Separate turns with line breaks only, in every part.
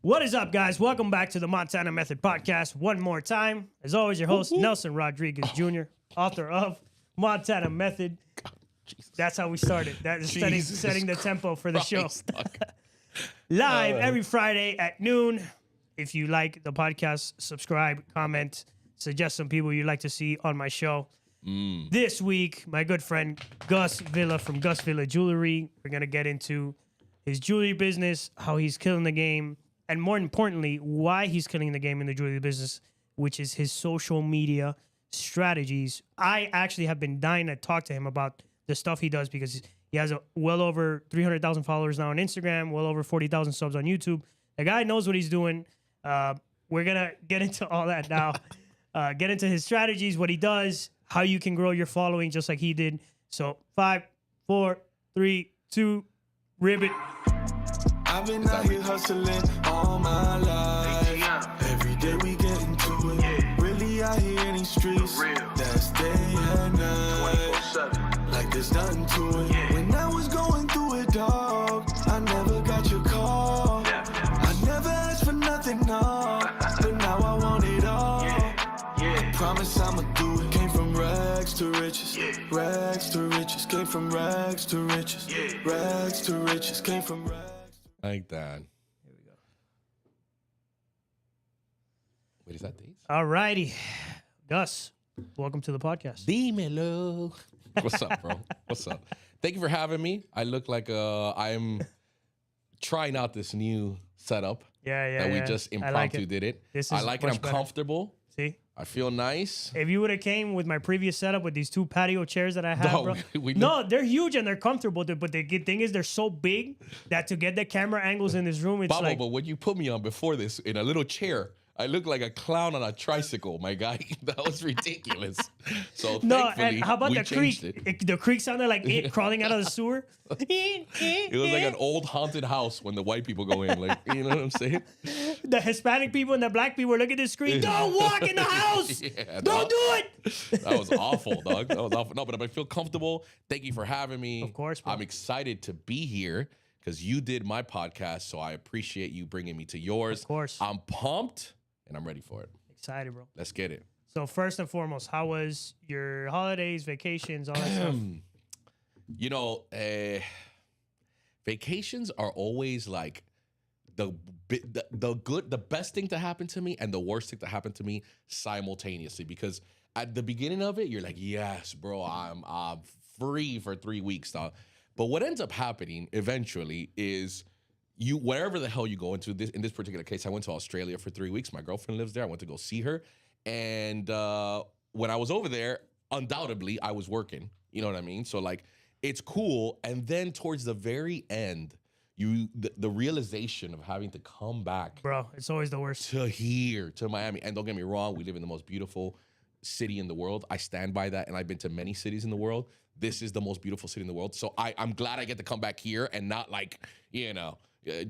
What is up, guys? Welcome back to the Montana Method Podcast one more time. As always, your host, Nelson Rodriguez Jr., author of Montana Method. That's how we started. That is setting the tempo for the show. Live every Friday at noon. If you like the podcast, subscribe, comment, suggest some people you'd like to see on my show. This week, my good friend Gus Villa from Gus Villa Jewelry. We're going to get into his jewelry business, how he's killing the game, and more importantly, why he's killing the game in the jewelry business, which is his social media strategies. I actually have been dying to talk to him about the stuff he does because he has well over 300,000 followers now on Instagram, well over 40,000 subs on YouTube. The guy knows what he's doing. We're going to get into all that now. Get into his strategies, what he does, how you can grow your following just like he did. So 5, 4, 3, 2, ribbit.
I've been out here hustling all my life. Every day we get into it. Really out here in these streets. That's day and night. Like there's nothing to it. When I was going through it, dog, I never got your call. I never asked for nothing, no. But now I want it all. I promise I'ma do it. Came from rags to riches. Rags to riches. Came from rags to riches. Rags to riches. Came from rags.
Like that.
Here we go.
Wait, is that these?
All righty. Gus, welcome to the podcast.
Dímelo. What's up, bro? What's up? Thank you for having me. I look like I'm trying out this new setup that we just impromptu did it. I like it. I'm comfortable.
See?
I feel nice.
If you would have came with my previous setup with these two patio chairs that I have,
No,
bro. No, they're huge and they're comfortable. But the good thing is they're so big that to get the camera angles in this room, it's
Babo,
like...
but when you put me on before this in a little chair, I look like a clown on a tricycle, my guy. That was ridiculous. So
No,
thankfully,
and how about
we
the creak?
changed
The creak sounded like it crawling out of the sewer.
It was like an old haunted house when the white people go in. Like, you know what I'm saying?
The Hispanic people and the black people look at the screen. Don't walk in the house.
Yeah,
Don't do it.
That was awful, dog. That was awful. No, but I feel comfortable. Thank you for having me.
Of course, bro.
I'm excited to be here because you did my podcast, so I appreciate you bringing me to yours.
Of course.
I'm pumped and I'm ready for it.
Excited, bro.
Let's get it.
So first and foremost, how was your holidays, vacations, all that stuff?
You know, vacations are always like the best thing to happen to me and the worst thing to happen to me simultaneously. Because at the beginning of it, you're like, yes, bro, I'm free for 3 weeks, dog. But what ends up happening eventually is you, wherever the hell you go into this, in this particular case, I went to Australia for 3 weeks. My girlfriend lives there. I went to go see her. And when I was over there, undoubtedly, I was working. You know what I mean? So like, it's cool. And then towards the very end, the realization of having to come back,
Bro, it's always the worst.
to here, to Miami. And don't get me wrong, we live in the most beautiful city in the world. I stand by that. And I've been to many cities in the world. This is the most beautiful city in the world. So I'm glad I get to come back here and not like, you know,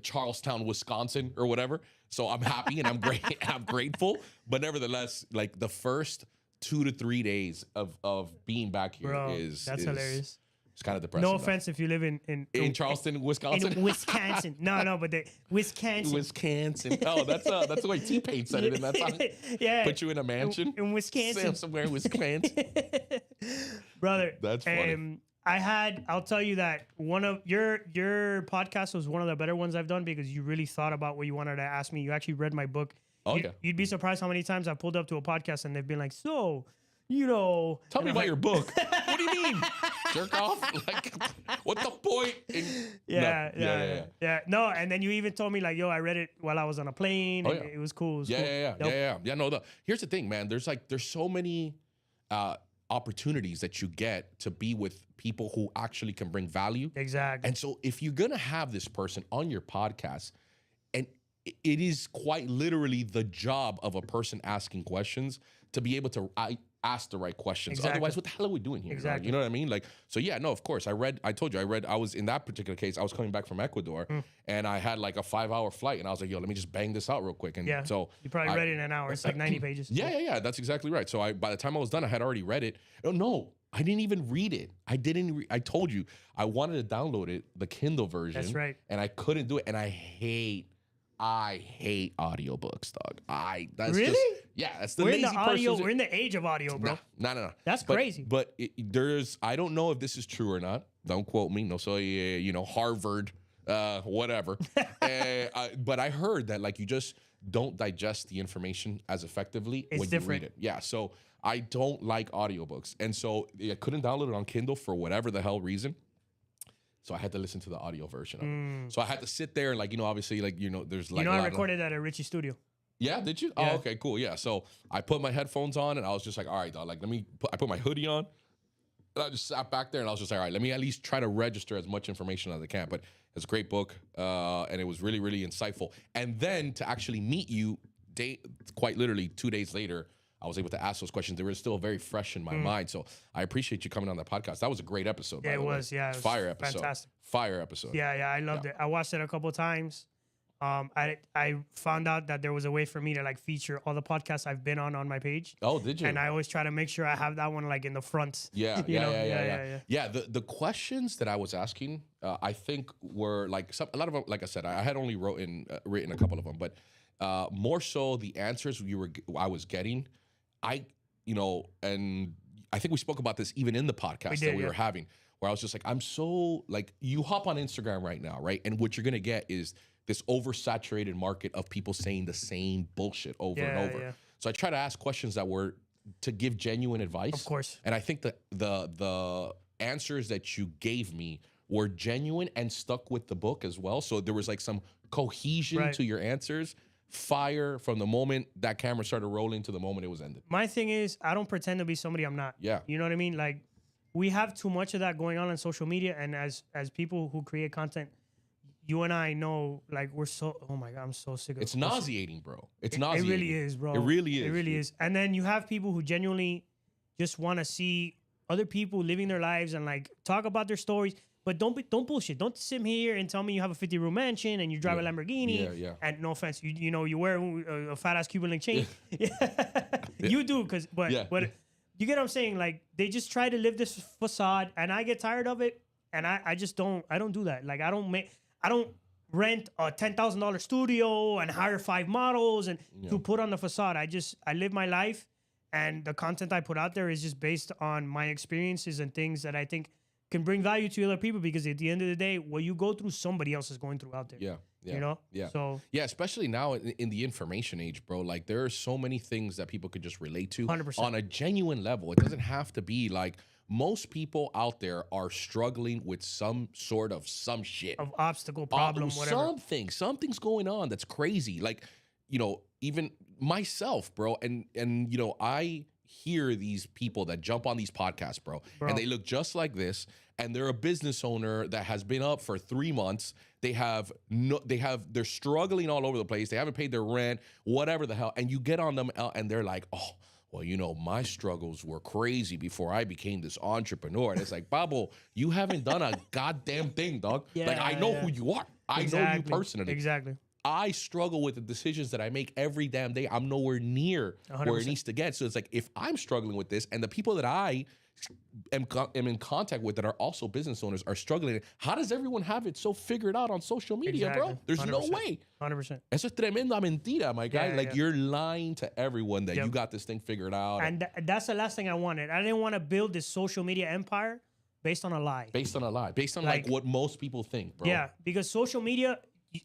Charlestown, Wisconsin or whatever. So I'm happy and I'm great. I'm grateful. But nevertheless, like the first 2 to 3 days of being back here
Bro,
is
hilarious.
It's kind of depressing.
No offense if you live in
Charleston, Wisconsin.
In Wisconsin. No, but Wisconsin.
Wisconsin. Oh, that's the way T-Pain said it in that song.
Yeah.
Put you in a mansion
in Wisconsin.
Somewhere in Wisconsin.
Brother.
That's funny.
I'll tell you that one of your podcast was one of the better ones I've done because you really thought about what you wanted to ask me. You actually read my book.
Oh, yeah.
You'd be surprised how many times I've pulled up to a podcast and they've been like, so, you know.
Tell me about your book. What do you mean? Jerk off? Like, what's the point?
Yeah. No, and then you even told me like, yo, I read it while I was on a plane.
Oh,
and
yeah.
It was cool.
Yeah. No, here's the thing, man. There's so many opportunities that you get to be with people who actually can bring value.
Exactly.
And so if you're going to have this person on your podcast, and it is quite literally the job of a person asking questions to be able to ask the right questions.
Exactly.
Otherwise, what the hell are we doing here?
Exactly.
You know what I mean? Like, so yeah, no, of course. I was in that particular case, I was coming back from Ecuador and I had like a 5-hour flight and I was like, yo, let me just bang this out real quick. And
Yeah.
so
You probably read it in an hour. It's like 90 pages.
Yeah. That's exactly right. So by the time I was done, I had already read it. Oh, no, I didn't even read it. I told you, I wanted to download it, the Kindle version.
That's right.
And I couldn't do it. And I hate I hate audiobooks, dog. That's
Really?
just, yeah, that's the
We're in
lazy
the audio.
person.
We're in the age of audio, bro.
No.
That's crazy.
But I don't know if this is true or not. Don't quote me. No, soy, Harvard, whatever. But I heard that like you just don't digest the information as effectively
It's
when
different.
you read it. Yeah, so I don't like audiobooks. And so I couldn't download it on Kindle for whatever the hell reason. So I had to listen to the audio version of it. So I had to sit there and obviously there's like
I recorded that at Richie Studio.
Yeah, did you?
Yeah.
Oh, okay, cool. Yeah. So I put my headphones on and I was just like, all right, dog, like I put my hoodie on. And I just sat back there and I was just like, all right, let me at least try to register as much information as I can. But it's a great book. And it was really, really insightful. And then to actually meet you quite literally 2 days later, I was able to ask those questions. They were still very fresh in my mind. So I appreciate you coming on the podcast. That was a great episode.
Yeah,
by
it
the way.
was. Yeah, it was
Fire episode.
fantastic.
Fire episode.
Yeah, I loved it. I watched it a couple of times. I found out that there was a way for me to like feature all the podcasts I've been on my page.
Oh, did you?
And I always try to make sure I have that one like in the front.
Yeah,
You know?
yeah. The questions that I was asking, I think were like a lot of them. Like I said, I had only written a couple of them, but more so the answers I was getting, and I think we spoke about this even in the podcast that we were having, where I was just like, I'm so like, you hop on Instagram right now, right, and what you're gonna get is this oversaturated market of people saying the same bullshit over and over.
Yeah.
So I try to ask questions that were to give genuine advice.
Of course.
And I think that the answers that you gave me were genuine and stuck with the book as well. So there was like some cohesion to your answers. Fire from the moment that camera started rolling to the moment it was ended.
My thing is, I don't pretend to be somebody I'm not.
Yeah.
You know what I mean? Like, we have too much of that going on social media, and as people who create content, you and I know, like, we're so, oh my God, I'm so sick of it.
It's nauseating, bro. It's
It
nauseating.
really is, bro.
It really is.
It really
dude.
is. And then you have people who genuinely just want to see other people living their lives and like talk about their stories. But don't bullshit. Don't sit here and tell me you have a 50-room mansion and you drive a Lamborghini.
Yeah.
And no offense, you wear a fat ass Cuban link chain. You do, but you get what I'm saying? Like, they just try to live this facade, and I get tired of it. And I just don't. I don't do that. Like, I don't rent a $10,000 studio and hire 5 models and to put on the facade. I live my life, and the content I put out there is just based on my experiences and things that I think can bring value to other people, because at the end of the day, what you go through, somebody else is going through out there.
Yeah.
You know?
Yeah.
So
yeah, especially now in the information age, bro. Like, there are so many things that people could just relate to
100%.
on a genuine level. It doesn't have to be like, most people out there are struggling with some shit.
of obstacle, problem, whatever.
Something's going on that's crazy. Like, even myself, bro. And I hear these people that jump on these podcasts, bro, and they look just like this, and they're a business owner that has been up for 3 months. They're struggling all over the place. They haven't paid their rent, whatever the hell. And you get on them and they're like, oh, well, my struggles were crazy before I became this entrepreneur. And it's like, Babo, you haven't done a goddamn thing, dog. I know who you are. I know you personally.
Exactly.
I struggle with the decisions that I make every damn day. I'm nowhere near
100%.
where it needs to get. So it's like, if I'm struggling with this and the people that I am in contact with that are also business owners are struggling, how does everyone have it so figured out on social media, bro? There's
100%.
no way.
100%.
Eso es tremenda mentira, my guy.
Yeah,
You're lying to everyone that you got this thing figured out.
And that's the last thing I wanted. I didn't want to build this social media empire based on a lie.
Based on a lie. Based on like what most people think, bro.
Yeah, because social media,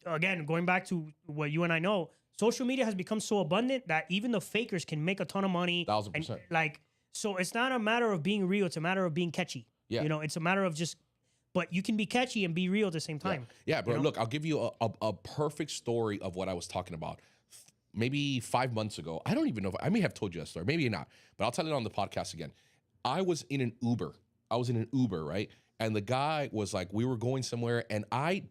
again, going back to what you and I know, social media has become so abundant that even the fakers can make a ton of money.
1000%.
And so it's not a matter of being real. It's a matter of being catchy.
Yeah.
It's a matter of but you can be catchy and be real at the same time.
Yeah, bro. Look, I'll give you a perfect story of what I was talking about. Maybe 5 months ago, I don't even know if I may have told you that story, maybe not, but I'll tell it on the podcast again. I was in an Uber, right? And the guy was like, we were going somewhere, and I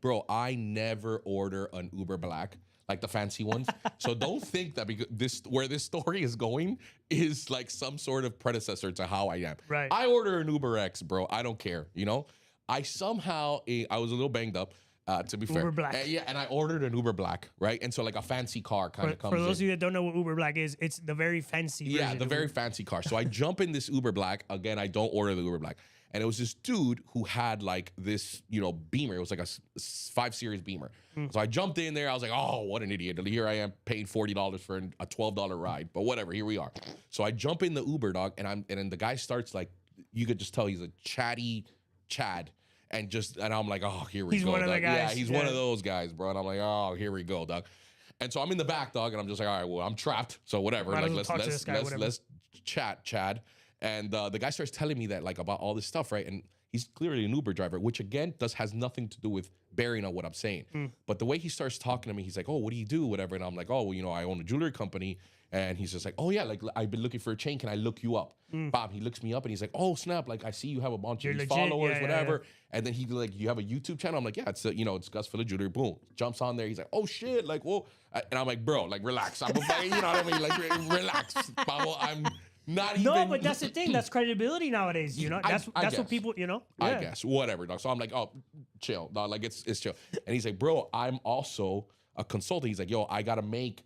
never order an Uber Black, like the fancy ones. So don't think that because where this story is going is like some sort of predecessor to how I am.
Right.
I order an Uber X, bro. I don't care. I was a little banged up. To be fair,
Uber Black.
And I ordered an Uber Black, right? And so like a fancy car kind of comes
For those
in.
of you that don't know what Uber Black is, it's the very fancy version.
Yeah, the very fancy car. So I jump in this Uber Black. Again, I don't order the Uber Black. And it was this dude who had like this, Beamer. It was like a 5 Series Beamer. So I jumped in there. I was like, oh, what an idiot. Here I am paying $40 for a $12 ride. But whatever, here we are. So I jump in the Uber, dog, and then the guy starts like, you could just tell he's a chatty Chad. And I'm like, oh, here we go.
He's one of the
dog.
guys.
Yeah, he's one of those guys, bro. And I'm like, oh, here we go, dog. And so I'm in the back, dog, and I'm just like, all right, well, I'm trapped. So whatever.
Might as
Like,
well talk to this guy, whatever.
let's chat, Chad. And the guy starts telling me that like about all this stuff, right? And he's clearly an Uber driver, which again has nothing to do with bearing on what I'm saying. But the way he starts talking to me, he's like, oh, what do you do, whatever? And I'm like, oh, well, I own a jewelry company. And he's just like, oh yeah, like I've been looking for a chain. Can I look you up? Bob, he looks me up and he's like, oh snap, like I see you have a bunch of these followers, whatever. And then he like, you have a YouTube channel? I'm like, yeah, it's it's Gus for the Jewelry. Boom, jumps on there. He's like, oh shit, like whoa. And I'm like, bro, like relax. I'm you know what I mean? Like relax, Pablo. I'm not even.
No, but that's the thing. That's credibility nowadays. That's
guess.
what people. Yeah.
I guess whatever, dog. So I'm like, oh, chill, dog. Like it's chill. And he's like, bro, I'm also a consultant. He's like, yo, I gotta make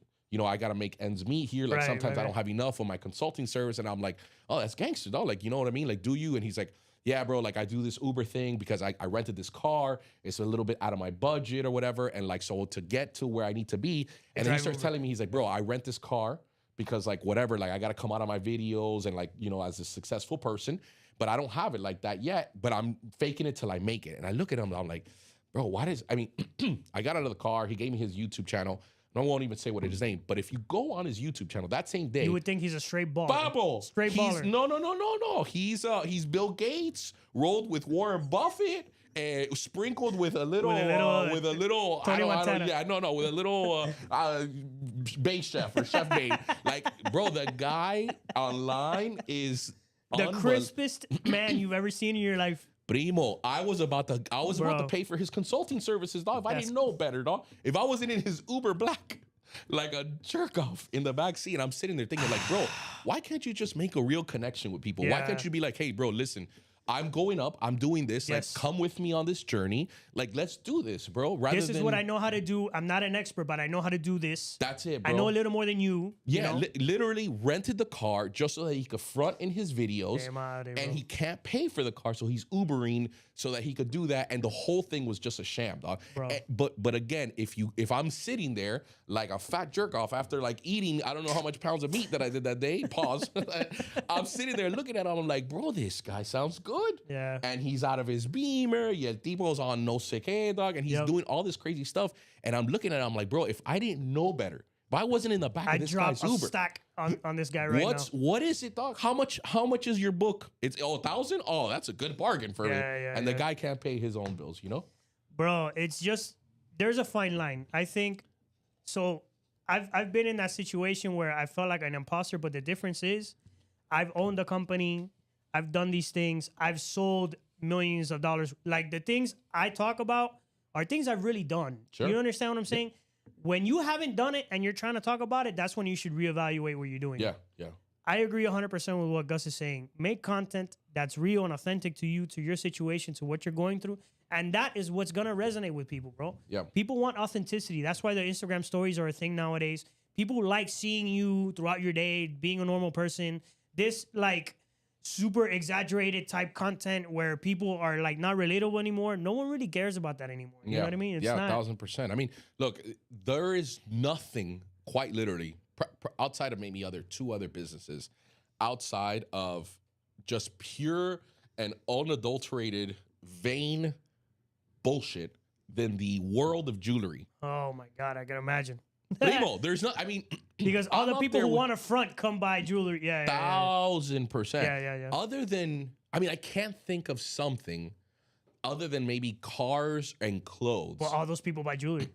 ends meet here. Like sometimes I don't have enough for my consulting service. And I'm like, oh, that's gangster, dog. Like, you know what I mean? Like, do you? And he's like, yeah, bro, like I do this Uber thing because I rented this car. It's a little bit out of my budget or whatever. And like, so to get to where I need to be. And then he starts telling me, he's like, bro, I rent this car because like whatever, like I got to come out of my videos and like, as a successful person, but I don't have it like that yet, but I'm faking it till I make it. And I look at him and I'm like, bro, I got out of the car. He gave me his YouTube channel. I won't even say what it is named, but if you go on his YouTube channel that same day,
you would think he's a straight baller.
Bubble.
Straight baller.
No. He's Bill Gates rolled with Warren Buffett and sprinkled with a little
Tony Montana.
with a little base chef or chef made. Like, bro, the guy online is
the crispest man you've ever seen in your life.
Primo, I was about to pay for his consulting services, dog. If I didn't know better, dog. If I wasn't in his Uber Black, like a jerk off in the back seat, I'm sitting there thinking, like, bro, why can't you just make a real connection with people? Why can't you be like, hey, bro, listen, I'm going up. I'm doing this. Like, come with me on this journey. Like, let's do this, bro.
This is what I know how to do. I'm not an expert, but I know how to do this.
That's it, bro.
I know a little more than you.
Yeah, literally rented the car just so that he could front in his videos. And he can't pay for the car, so he's Ubering so that he could do that. And the whole thing was just a sham, dog. But again, if I'm sitting there like a fat jerk off after like eating, I don't know how much pounds of meat that I did that day. Pause. I'm sitting there looking at him. I'm like, bro, this guy sounds good.
Yeah.
And he's out of his Beamer. Yeah, Depo's on no sick head, dog. And he's doing all this crazy stuff. And I'm looking at him like, bro, if I didn't know better, if I wasn't in the back of this guy's Uber.
I dropped a stack on this guy right now.
What is it, dog? How much is your book? It's 1,000? Oh, that's a good bargain for me. And the guy can't pay his own bills,
Bro, it's just, there's a fine line. I think, so I've been in that situation where I felt like an imposter, but the difference is I've owned a company. I've done these things. I've sold millions of dollars. Like, the things I talk about are things I've really done. Sure. You understand what I'm saying? When you haven't done it and you're trying to talk about it, that's when you should reevaluate what you're doing.
Yeah.
I agree 100% with what Gus is saying. Make content that's real and authentic to you, to your situation, to what you're going through. And that is what's going to resonate with people, bro.
Yeah.
People want authenticity. That's why the Instagram stories are a thing nowadays. People like seeing you throughout your day, being a normal person. This, like, super exaggerated type content where people are like not relatable anymore. No one really cares about that anymore. You know what I mean? It's not.
1,000%. I mean, look, there is nothing quite literally outside of maybe two other businesses, outside of just pure and unadulterated vain bullshit than the world of jewelry.
Oh my God, I can imagine.
Primo, there's not, I mean,
because all the people who want to front come buy jewelry.
1,000%.
Yeah.
Other than, I mean, I can't think of something other than maybe cars and clothes.
Well, all those people buy jewelry,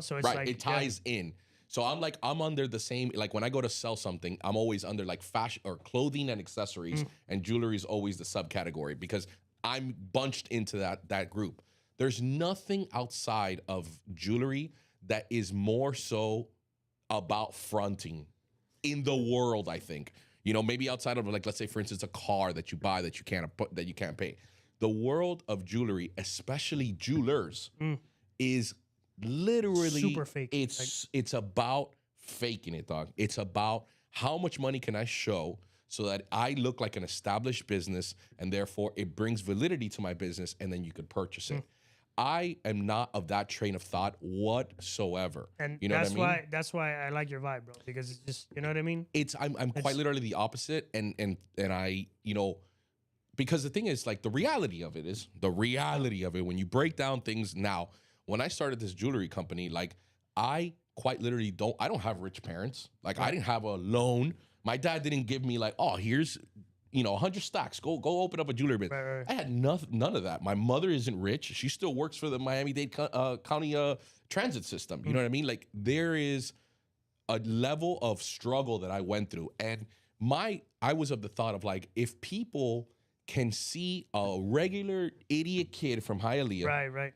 so it's like.
It ties in. So I'm under the same, like when I go to sell something, I'm always under like fashion or clothing and accessories, and jewelry is always the subcategory because I'm bunched into that group. There's nothing outside of jewelry that is more so about fronting in the world, I think. Maybe outside of, like, let's say, for instance, a car that you buy that you can't pay. The world of jewelry, especially jewelers, is literally
super fake.
It's about faking it, dog. It's about how much money can I show so that I look like an established business, and therefore it brings validity to my business, and then you could purchase it. I am not of that train of thought whatsoever.
And
you know
that's
what I mean?
why I like your vibe, bro. Because it's just, you know what I mean.
I'm quite literally the opposite, and I, because the thing is, like, the reality of it when you break down things now. When I started this jewelry company, like, I quite literally I don't have rich parents. Like, I didn't have a loan. My dad didn't give me like, oh, here's 100 stacks. Go open up a jewelry business.
Right.
I had none of that. My mother isn't rich. She still works for the Miami-Dade County transit system. You know what I mean? Like, there is a level of struggle that I went through, and I was of the thought of, like, if people can see a regular idiot kid from Hialeah
Right.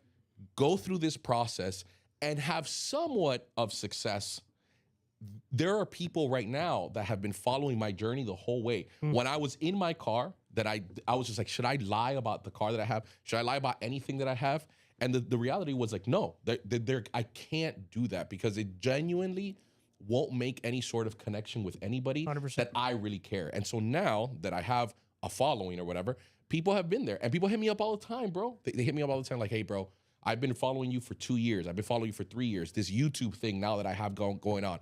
go through this process and have somewhat of success, there are people right now that have been following my journey the whole way. When I was in my car, that I was just like, should I lie about the car that I have? Should I lie about anything that I have? And the reality was like, no, I can't do that, because it genuinely won't make any sort of connection with anybody
100%.
that I really care. And so now that I have a following or whatever, people have been there, and people hit me up all the time, bro. They hit me up all the time like, hey, bro, I've been following you for 2 years. I've been following you for 3 years. This YouTube thing now that I have going on,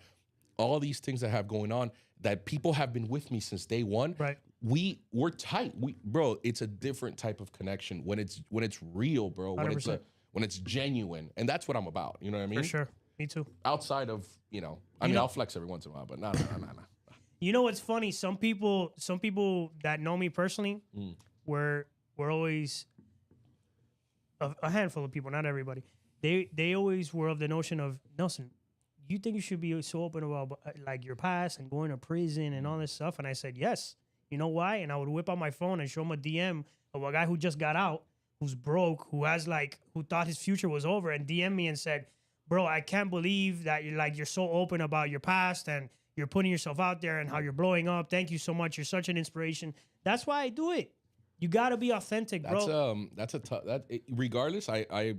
all these things that have going on, that people have been with me since day one.
Right.
We're tight. Bro, it's a different type of connection when it's real, bro. When it's genuine, and that's what I'm about. You know what I mean?
For sure. Me too.
Outside of, I'll flex every once in a while, but no.
You know what's funny? Some people that know me personally were always a handful of people, not everybody. They always were of the notion of, Nelson, you think you should be so open about like your past and going to prison and all this stuff? And I said, yes. You know why? And I would whip out my phone and show him a DM of a guy who just got out, who's broke, who thought his future was over, and DM me and said, bro, I can't believe that you're so open about your past and you're putting yourself out there and how you're blowing up. Thank you so much. You're such an inspiration. That's why I do it. You got to be authentic, bro.
That's a tough. Regardless, I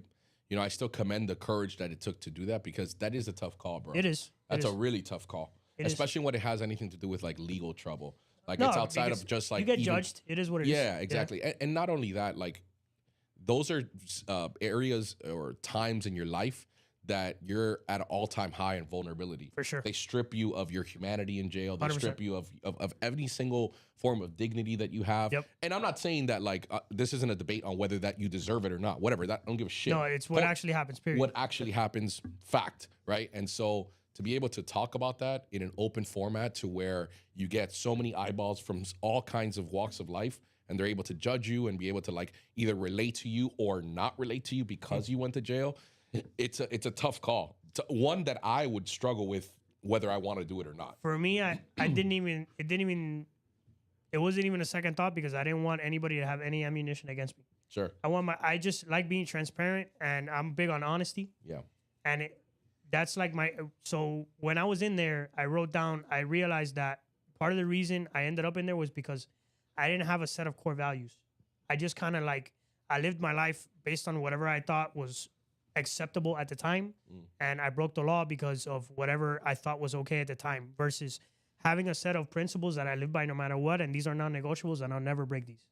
still commend the courage that it took to do that, because that is a tough call, bro.
It is.
That's a really tough call, especially when it has anything to do with like legal trouble. Like,
No,
it's outside of just like
you get judged. It is what it is.
Yeah, exactly. And not only that, like, those are areas or times in your life that you're at an all-time high in vulnerability.
For sure.
They strip you of your humanity in jail. They
100%.
strip you of every single form of dignity that you have.
Yep.
And I'm not saying that, like, this isn't a debate on whether that you deserve it or not. Whatever. That, I don't give a shit.
No, it's what actually happens, period.
What actually happens, fact, right? And so to be able to talk about that in an open format, to where you get so many eyeballs from all kinds of walks of life, and they're able to judge you and be able to, like, either relate to you or not relate to you because you went to jail, it's a tough call. It's one that I would struggle with whether I want to do it or not.
For me, it wasn't even a second thought, because I didn't want anybody to have any ammunition against me.
Sure.
I just like being transparent, and I'm big on honesty.
Yeah.
And that's like so when I was in there, I realized that part of the reason I ended up in there was because I didn't have a set of core values. I just kind of I lived my life based on whatever I thought was acceptable at the time. And I broke the law because of whatever I thought was okay at the time, versus having a set of principles that I live by no matter what. And these are non-negotiables, and I'll never break these.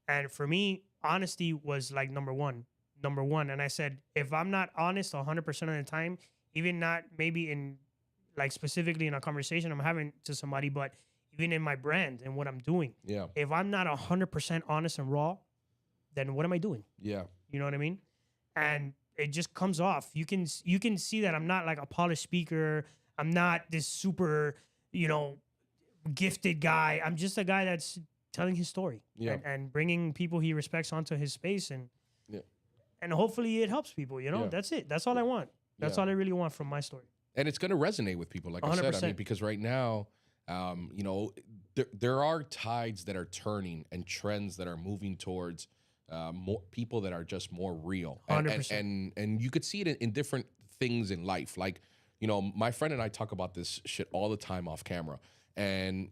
And for me, honesty was like number one. And I said, if I'm not honest 100% of the time, even not maybe in like specifically in a conversation I'm having to somebody, but even in my brand and what I'm doing.
Yeah.
If I'm not 100% honest and raw, then what am I doing?
Yeah.
You know what I mean? And it just comes off. You can see that I'm not like a polished speaker. I'm not this super, gifted guy. I'm just a guy that's telling his story and bringing people he respects onto his space, and hopefully it helps people.
Yeah.
That's it. That's all I want. That's all I really want from my story.
And it's going to resonate with people, like 100%. I said. I mean, because right now, there are tides that are turning and trends that are moving towards more people that are just more real.
100%.
And you could see it in different things in life. Like, my friend and I talk about this shit all the time off camera. And,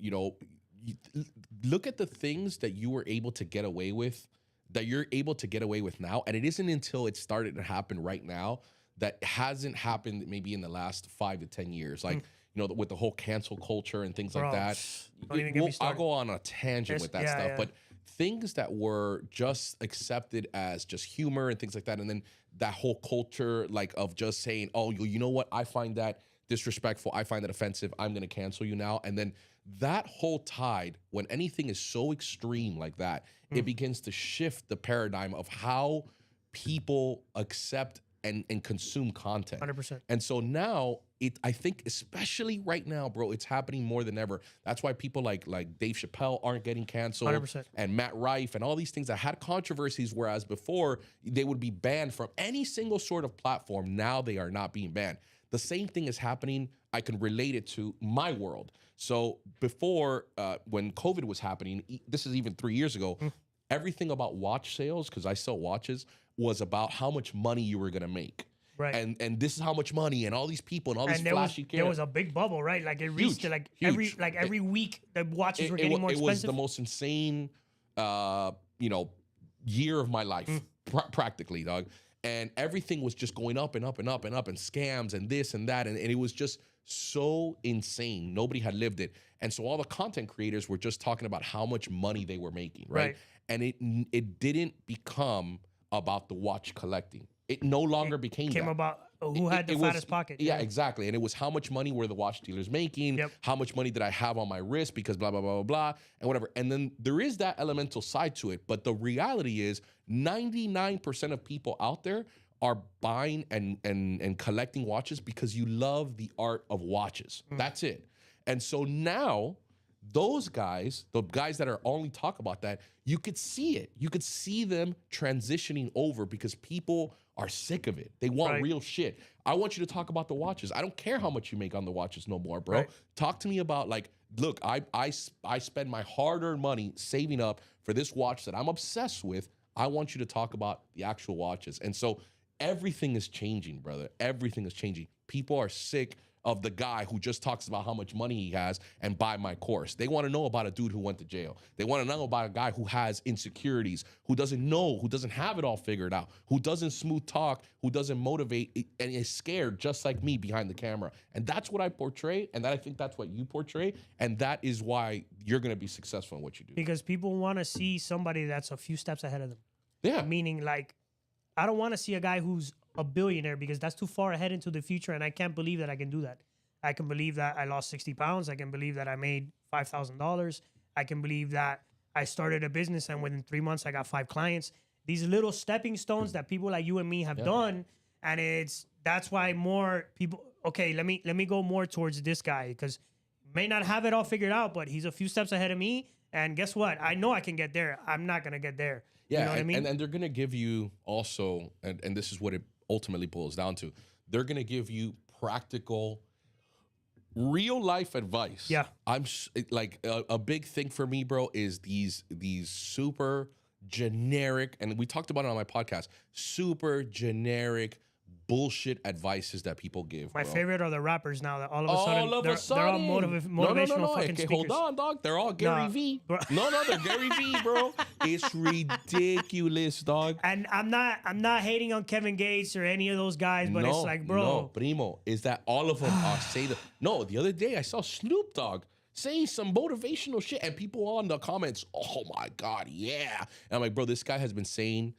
look at the things that you were able to get away with, that you're able to get away with now. And it isn't until it started to happen right now that hasn't happened maybe in the last 5 to 10 years. Like, with the whole cancel culture and things
Bro,
like that.
don't even get me
I'll
started.
go on a tangent with that
Yeah,
stuff,
yeah.
but things that were just accepted as just humor and things like that, and then that whole culture like of just saying, oh, you know what, I find that disrespectful, I find that offensive, I'm gonna cancel you now. And then that whole tide, when anything is so extreme like that, it begins to shift the paradigm of how people accept and consume content.
100%.
And so now I think especially right now, bro, it's happening more than ever. That's why people like Dave Chappelle aren't getting canceled
100%.
and Matt Rife and all these things that had controversies, whereas before they would be banned from any single sort of platform. Now they are not being banned. The same thing is happening. I can relate it to my world. So before, when COVID was happening, this is even 3 years ago, everything about watch sales, because I sell watches, was about how much money you were gonna make.
Right.
And this is how much money and all these people and all these
And
flashy
there was a big bubble, right? Like it reached to like
huge.
every week the watches were getting more
it was
expensive.
the most insane year of my life, practically, dog. And everything was just going up and up and up and up, and scams and this and that, and it was just so insane. Nobody had lived it. And so all the content creators were just talking about how much money they were making, right? And it didn't become about the watch collecting. It no longer became
Came
that.
about who had the fattest pocket.
Yeah, exactly. And it was how much money were the watch dealers making?
Yep.
How much money did I have on my wrist because blah, blah, blah, blah, blah, and whatever. And then there is that elemental side to it. But the reality is 99% of people out there are buying and collecting watches because you love the art of watches. That's it. And so now those guys, the guys that are only talk about that, you could see it. You could see them transitioning over because people are sick of it. They want real shit. I want you to talk about the watches. I don't care how much you make on the watches no more, bro. Talk to me about like, look, I spend my hard-earned money saving up for this watch that I'm obsessed with. I want you to talk about the actual watches. And so everything is changing, brother. Everything is changing. People are sick of the guy who just talks about how much money he has and buy my course. They want to know about a dude who went to jail. They want to know about a guy who has insecurities, who doesn't know, who doesn't have it all figured out, who doesn't smooth talk, who doesn't motivate, and is scared just like me behind the camera. And that's what I portray, and I think that's what you portray, and that is why you're going to be successful in what you do.
Because people want to see somebody that's a few steps ahead of them.
Yeah.
Meaning, like, I don't want to see a guy who's a billionaire because that's too far ahead into the future, and I can't believe that I can do that. I can believe that I lost 60 pounds. I can believe that I made $5,000. I can believe that I started a business and within 3 months I got 5 clients. These little stepping stones that people like you and me have done, and that's why more people. Okay, let me go more towards this guy because may not have it all figured out, but he's a few steps ahead of me. And guess what? I know I can get there. I'm not gonna get there.
Yeah,
you know what I mean?
And they're gonna give you also, and this is what it ultimately boils down to. They're gonna give you practical, real life advice.
Yeah,
I'm like a big thing for me, bro, is these super generic, and we talked about it on my podcast. Super generic bullshit advices that people give.
my
bro.
favorite are the rappers now that all of a sudden they're all motivational
no.
fucking
Okay,
speakers.
hold on, dog. They're all Gary
Nah,
V.
bro.
No, they're Gary V, bro. It's ridiculous, dog.
And I'm not hating on Kevin Gates or any of those guys, but it's like, bro,
No, primo, is that all of them are saying no, the other day I saw Snoop Dogg saying some motivational shit and people on the comments, oh my God, yeah. And I'm like, bro, this guy has been saying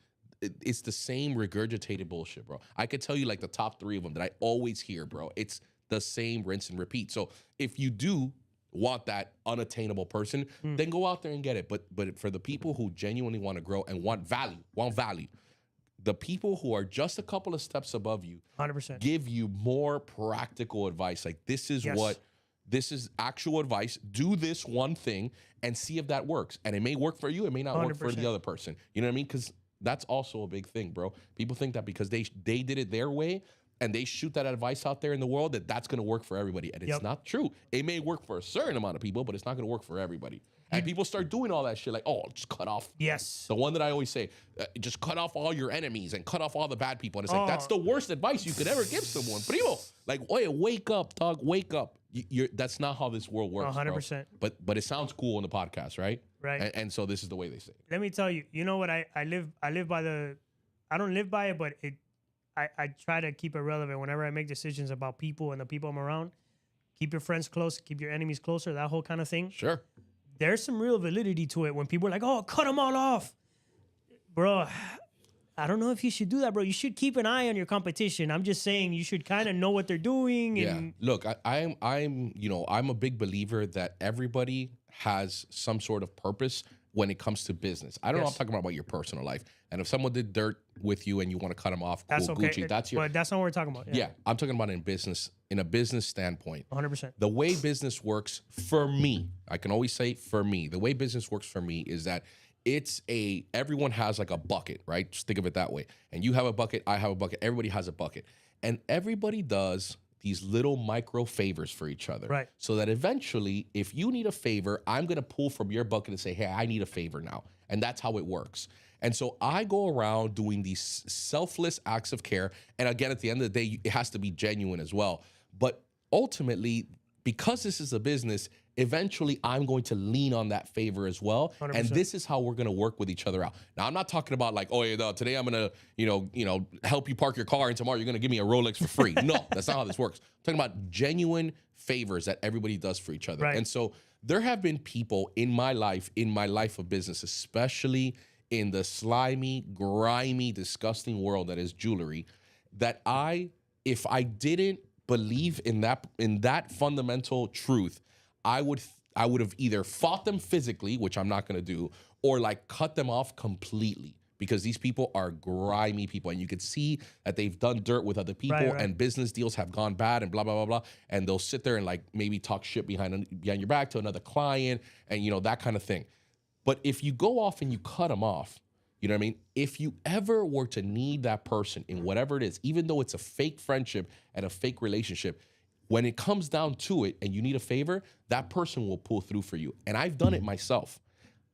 it's the same regurgitated bullshit, bro. I could tell you like the top 3 of them that I always hear, bro. It's the same rinse and repeat. So if you do want that unattainable person, then go out there and get it. But for the people who genuinely want to grow and want value, the people who are just a couple of steps above you
100%.
give you more practical advice. Like this is actual advice. Do this one thing and see if that works. And it may work for you. It may not work for the
100%.
other person. You know what I mean? Because that's also a big thing, bro. People think that because they did it their way and they shoot that advice out there in the world that's going to work for everybody. And it's not true. It may work for a certain amount of people, but it's not going to work for everybody. And people start doing all that shit like, oh, just cut off.
Yes.
The one that I always say, just cut off all your enemies and cut off all the bad people. And it's like, that's the worst advice you could ever give someone. Primo, like, wake up, dog, wake up. That's not how this world works,
100%.
bro. But it sounds cool on the podcast, right?
Right.
And so this is the way they say it.
Let me tell you, you know what? I live by I don't live by it, but I try to keep it relevant whenever I make decisions about people and the people I'm around. keep your friends close, keep your enemies closer, that whole kind of thing.
Sure.
There's some real validity to it when people are like, oh, cut them all off. Bro, I don't know if you should do that, bro. You should keep an eye on your competition. I'm just saying you should kind of know what they're doing. And
Look, I'm a big believer that everybody has some sort of purpose when it comes to business. I don't know. I'm talking about your personal life. And if someone did dirt with you and you want to cut them off,
that's
cool,
okay.
Gucci. That's your.
But that's not what we're talking about.
Yeah, I'm talking about in a business standpoint.
100%.
The way business works for me, I can always say for me, the way business works for me is that everyone has like a bucket, right? Just think of it that way. And you have a bucket, I have a bucket, everybody has a bucket. And everybody does these little micro favors for each other.
Right.
So that eventually, if you need a favor, I'm going to pull from your bucket and say, hey, I need a favor now. And that's how it works. And so I go around doing these selfless acts of care. And again, at the end of the day, it has to be genuine as well. But ultimately, because this is a business, eventually I'm going to lean on that favor as well.
100%.
And this is how we're going to work with each other out. Now, I'm not talking about like, oh, yeah, today I'm going to, help you park your car and tomorrow you're going to give me a Rolex for free. No, that's not how this works. I'm talking about genuine favors that everybody does for each other.
Right.
And so there have been people in my life of business, especially in the slimy, grimy, disgusting world that is jewelry, that if I didn't believe in that fundamental truth, I would have either fought them physically, which I'm not going to do, or like cut them off completely, because these people are grimy people, and you could see that they've done dirt with other people,
right.
and business deals have gone bad, and blah blah blah blah, and they'll sit there and like maybe talk shit behind your back to another client, and that kind of thing. But if you go off and you cut them off, you know what I mean? If you ever were to need that person in whatever it is, even though it's a fake friendship and a fake relationship, when it comes down to it and you need a favor, that person will pull through for you. And I've done it myself.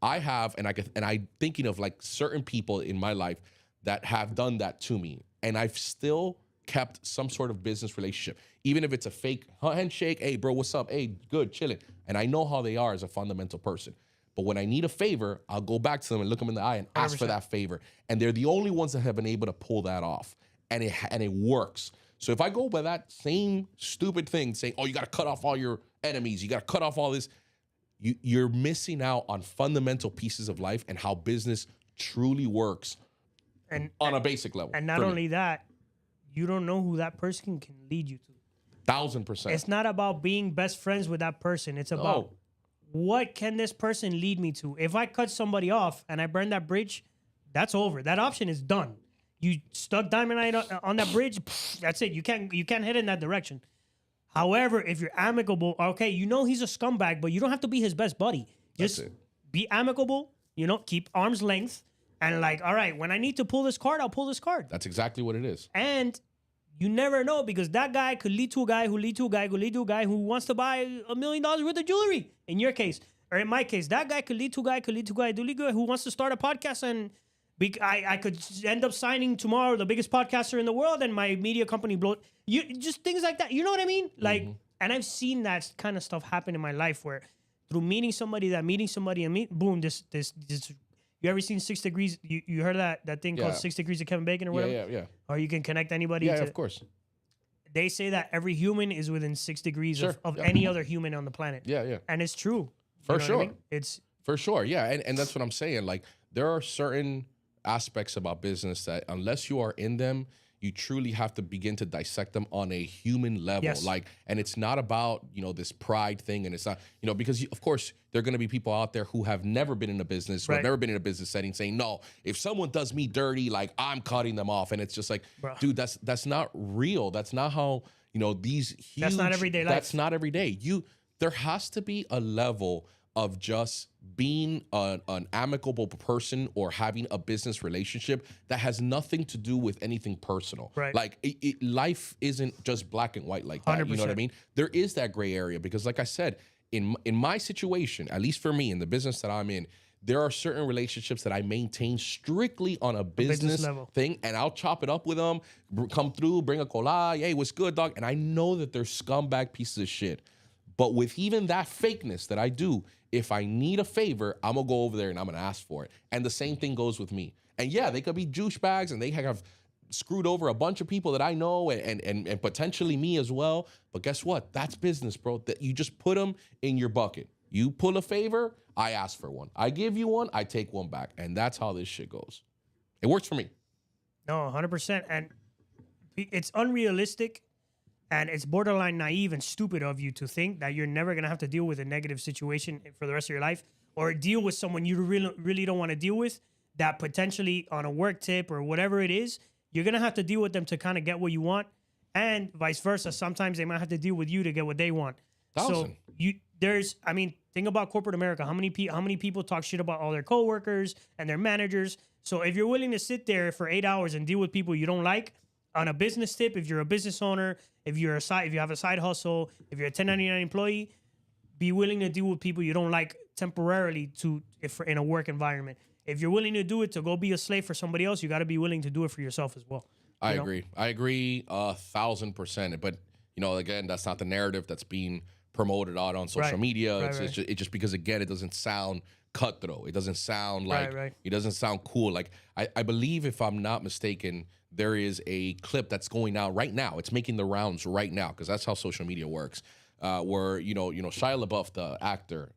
I have, and I'm thinking of like certain people in my life that have done that to me. And I've still kept some sort of business relationship. Even if it's a fake handshake, hey bro, what's up? Hey, good, chilling. And I know how they are as a fundamental person. But when I need a favor, I'll go back to them and look them in the eye and ask
100%.
for that favor. And they're the only ones that have been able to pull that off. And it works. So if I go by that same stupid thing, saying, oh, you got to cut off all your enemies, you got to cut off all this, you're missing out on fundamental pieces of life and how business truly works on a basic level.
And not only that, you don't know who that person can lead you to.
1000%.
It's not about being best friends with that person. It's about what can this person lead me to? If I cut somebody off and I burn that bridge, that's over. That option is done. You stuck dynamite on that bridge, that's it. You can't head in that direction. However, if you're amicable, okay, he's a scumbag, but you don't have to be his best buddy. Just be amicable, keep arm's length, and like, all right, when I need to pull this card, I'll pull this card.
That's exactly what it is.
And you never know, because that guy could lead to a guy who lead to a guy who lead to a guy who wants to buy $1 million worth of jewelry. In your case, or in my case, that guy could lead to a guy who wants to start a podcast, and I could end up signing tomorrow the biggest podcaster in the world, and my media company just things like that. You know what I mean? Like, and I've seen that kind of stuff happen in my life, where through meeting somebody, and boom, this. You ever seen 6 Degrees? You heard that thing called 6 Degrees of Kevin Bacon or whatever?
Yeah.
Or you can connect anybody.
Yeah, of course.
They say that every human is within 6 degrees of any other human on the planet.
Yeah.
And it's true.
For sure.
I mean? It's
for sure. Yeah. And that's what I'm saying. Like, there are certain aspects about business that unless you are in them, you truly have to begin to dissect them on a human level.
Yes.
Like, and it's not about, this pride thing. And it's not, because of course there are going to be people out there who have never been in a business, who have never been in a business setting, saying, no, if someone does me dirty, like, I'm cutting them off. And it's just like, dude, that's not real. That's not how, these huge,
that's not everyday life.
That's not every day. There has to be a level of just being an amicable person or having a business relationship that has nothing to do with anything personal.
Right.
Like, life isn't just black and white like that.
100%.
You know what I mean? There is that gray area, because like I said, in my situation, at least for me, in the business that I'm in, there are certain relationships that I maintain strictly on a business
level
thing, and I'll chop it up with them, come through, bring a cola, hey, what's good, dog? And I know that they're scumbag pieces of shit. But with even that fakeness that I do, if I need a favor, I'm going to go over there and I'm going to ask for it. And the same thing goes with me. And yeah, they could be douchebags and they have screwed over a bunch of people that I know and potentially me as well. But guess what? That's business, bro. That you just put them in your bucket. You pull a favor, I ask for one. I give you one, I take one back. And that's how this shit goes. It works for me.
No, 100%. And it's unrealistic and it's borderline naive and stupid of you to think that you're never going to have to deal with a negative situation for the rest of your life or deal with someone you really don't want to deal with that potentially on a work tip or whatever it is, you're going to have to deal with them to kind of get what you want and vice versa. Sometimes they might have to deal with you to get what they want. So think about corporate America. How many people talk shit about all their coworkers and their managers? So if you're willing to sit there for 8 hours and deal with people you don't like on a business tip, if you're a business owner, if you have a side hustle, if you're a 1099 employee, be willing to deal with people you don't like temporarily if in a work environment. If you're willing to do it to go be a slave for somebody else, you got to be willing to do it for yourself as well.
I agree 1,000%. But again, that's not the narrative that's being promoted out on social media. It's just because, again, it doesn't sound cutthroat. It doesn't sound like it doesn't sound cool. Like I believe, if I'm not mistaken, there is a clip that's going out right now. It's making the rounds right now because that's how social media works. Where Shia LaBeouf, the actor,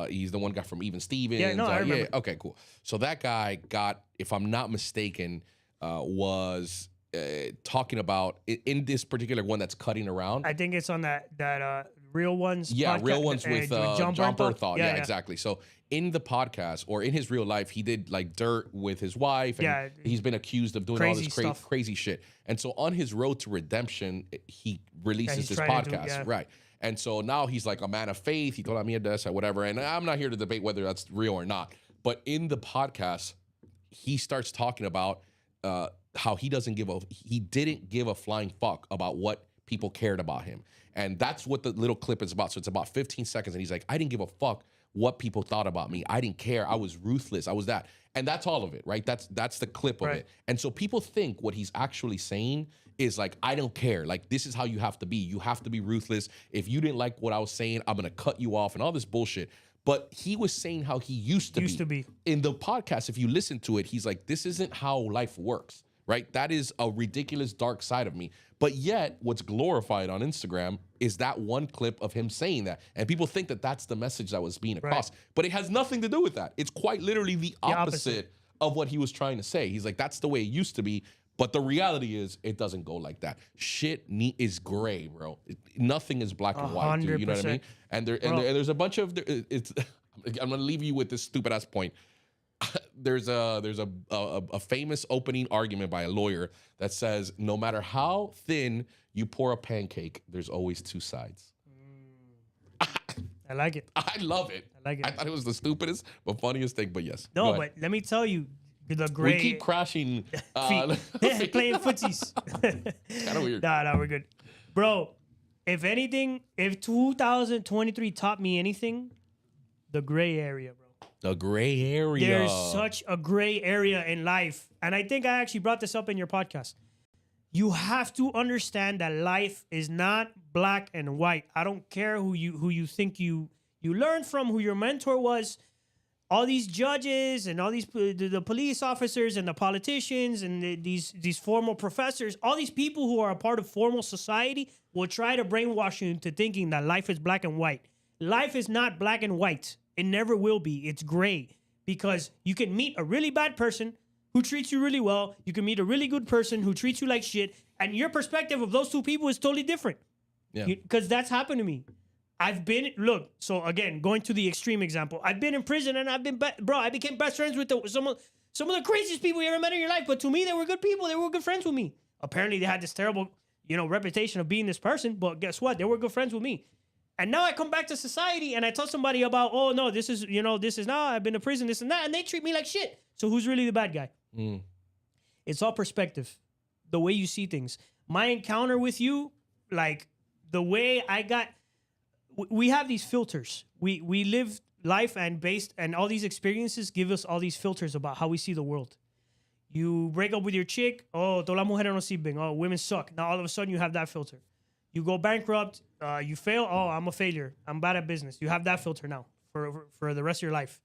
he's the one guy from Even Stevens.
I remember.
Yeah, okay, cool. So that guy got, if I'm not mistaken, was talking about in this particular one that's cutting around.
I think it's on that Real Ones.
Yeah,
podcast,
Real Ones with John Bernthal.
Yeah,
exactly. So in the podcast or in his real life, he did like dirt with his wife. And he's been accused of doing all this crazy shit. And so on his road to redemption, he releases this podcast. Right. And so now he's like a man of faith. He told me this or whatever. And I'm not here to debate whether that's real or not. But in the podcast, he starts talking about how he didn't give a flying fuck about what people cared about him. And that's what the little clip is about. So it's about 15 seconds. And he's like, I didn't give a fuck what people thought about me. I didn't care. I was ruthless. I was that. And that's all of it, right? That's the clip of it. And so people think what he's actually saying is like, I don't care. Like, this is how you have to be. You have to be ruthless. If you didn't like what I was saying, I'm going to cut you off and all this bullshit. But he was saying how he used to be. In the podcast, if you listen to it, he's like, this isn't how life works, right? That is a ridiculous dark side of me. But yet, what's glorified on Instagram is that one clip of him saying that. And people think that that's the message that was being across. But it has nothing to do with that. It's quite literally the opposite of what he was trying to say. He's like, that's the way it used to be. But the reality is, it doesn't go like that. Shit is gray, bro. Nothing is black and white, dude. You know what I mean? And there's a bunch of I'm gonna leave you with this stupid ass point. There's a famous opening argument by a lawyer that says no matter how thin you pour a pancake, there's always two sides.
I like it.
I love it.
I like it.
I thought it was the stupidest but funniest thing. But yes.
No, but let me tell you. The gray.
We keep crashing.
Playing footsies.
Kind of weird.
Nah, we're good. Bro, if anything, if 2023 taught me anything, the gray area, bro.
The gray area.
There's such a gray area in life. And I think I actually brought this up in your podcast. You have to understand that life is not black and white. I don't care who you think you learned from, who your mentor was. All these judges and all these the police officers and the politicians and these formal professors, all these people who are a part of formal society will try to brainwash you into thinking that life is black and white. Life is not black and white. It never will be. It's gray because you can meet a really bad person who treats you really well. You can meet a really good person who treats you like shit. And your perspective of those two people is totally different. Yeah. Because that's happened to me. So again, going to the extreme example, I've been in prison and I became best friends with some of the craziest people you ever met in your life. But to me, they were good people. They were good friends with me. Apparently, they had this terrible, reputation of being this person. But guess what? They were good friends with me. And now I come back to society and I tell somebody about, oh no, this is I've been to prison, this and that, and they treat me like shit. So who's really the bad guy? It's all perspective, the way you see things. My encounter with you, like the way we have these filters. We live life and all these experiences give us all these filters about how we see the world. You break up with your chick, oh, todas las mujeres no sirven, oh, women suck. Now all of a sudden you have that filter. You go bankrupt, you fail, oh, I'm a failure. I'm bad at business. You have that filter now for the rest of your life.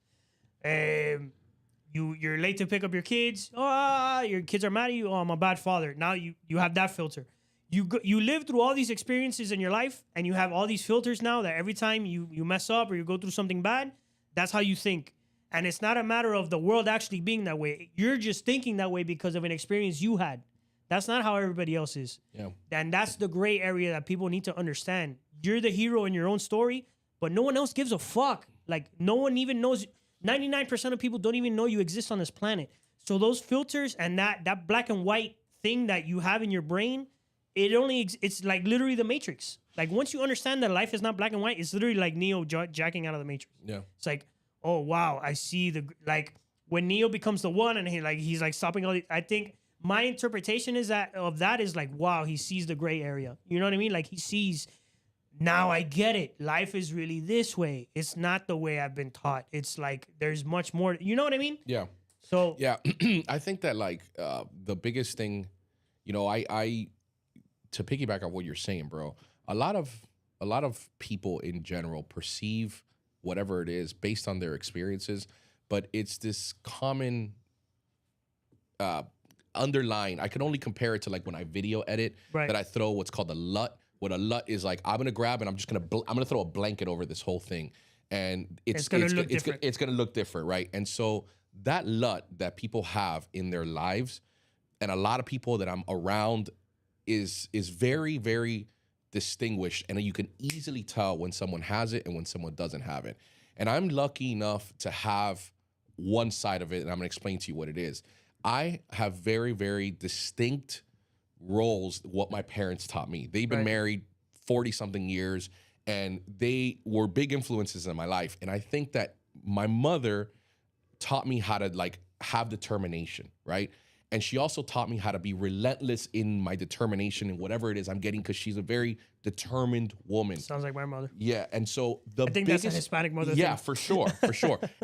You're late to pick up your kids. Oh, your kids are mad at you. Oh, I'm a bad father. Now you have that filter. You live through all these experiences in your life, and you have all these filters now that every time you mess up or you go through something bad, that's how you think. And it's not a matter of the world actually being that way. You're just thinking that way because of an experience you had. That's not how everybody else is.
Yeah.
And that's the gray area that people need to understand. You're the hero in your own story, but no one else gives a fuck. Like, no one even knows. 99% of people don't even know you exist on this planet. So those filters and that black and white thing that you have in your brain, it's like literally the Matrix. Like, once you understand that life is not black and white, it's literally like Neo jacking out of the Matrix.
Yeah.
It's like, oh wow, I see like when Neo becomes the one and he's stopping all I think my interpretation is that like, wow, he sees the gray area. You know what I mean? Like, he sees, now I get it. Life is really this way. It's not the way I've been taught. It's like there's much more. You know what I mean?
Yeah.
So
yeah, I think that like the biggest thing, you know, I to piggyback on what you're saying, bro. A lot of people in general perceive whatever it is based on their experiences, but it's this common underline. I can only compare it to like when I video edit, that I throw what's called a LUT. What a LUT is like, I'm gonna grab and I'm gonna throw a blanket over this whole thing, and it's gonna look different, right? And so that LUT that people have in their lives, and a lot of people that I'm around, is very, very distinguished, and you can easily tell when someone has it and when someone doesn't have it. And I'm lucky enough to have one side of it, and I'm gonna explain to you what it is. I have very, very distinct roles, what my parents taught me. They've been married 40 something years, and they were big influences in my life. And I think that my mother taught me how to like have determination, right? And she also taught me how to be relentless in my determination and whatever it is I'm getting, because she's a very determined woman.
Sounds like my mother.
Yeah, and so
I think that's a Hispanic mother thing.
Yeah, for sure.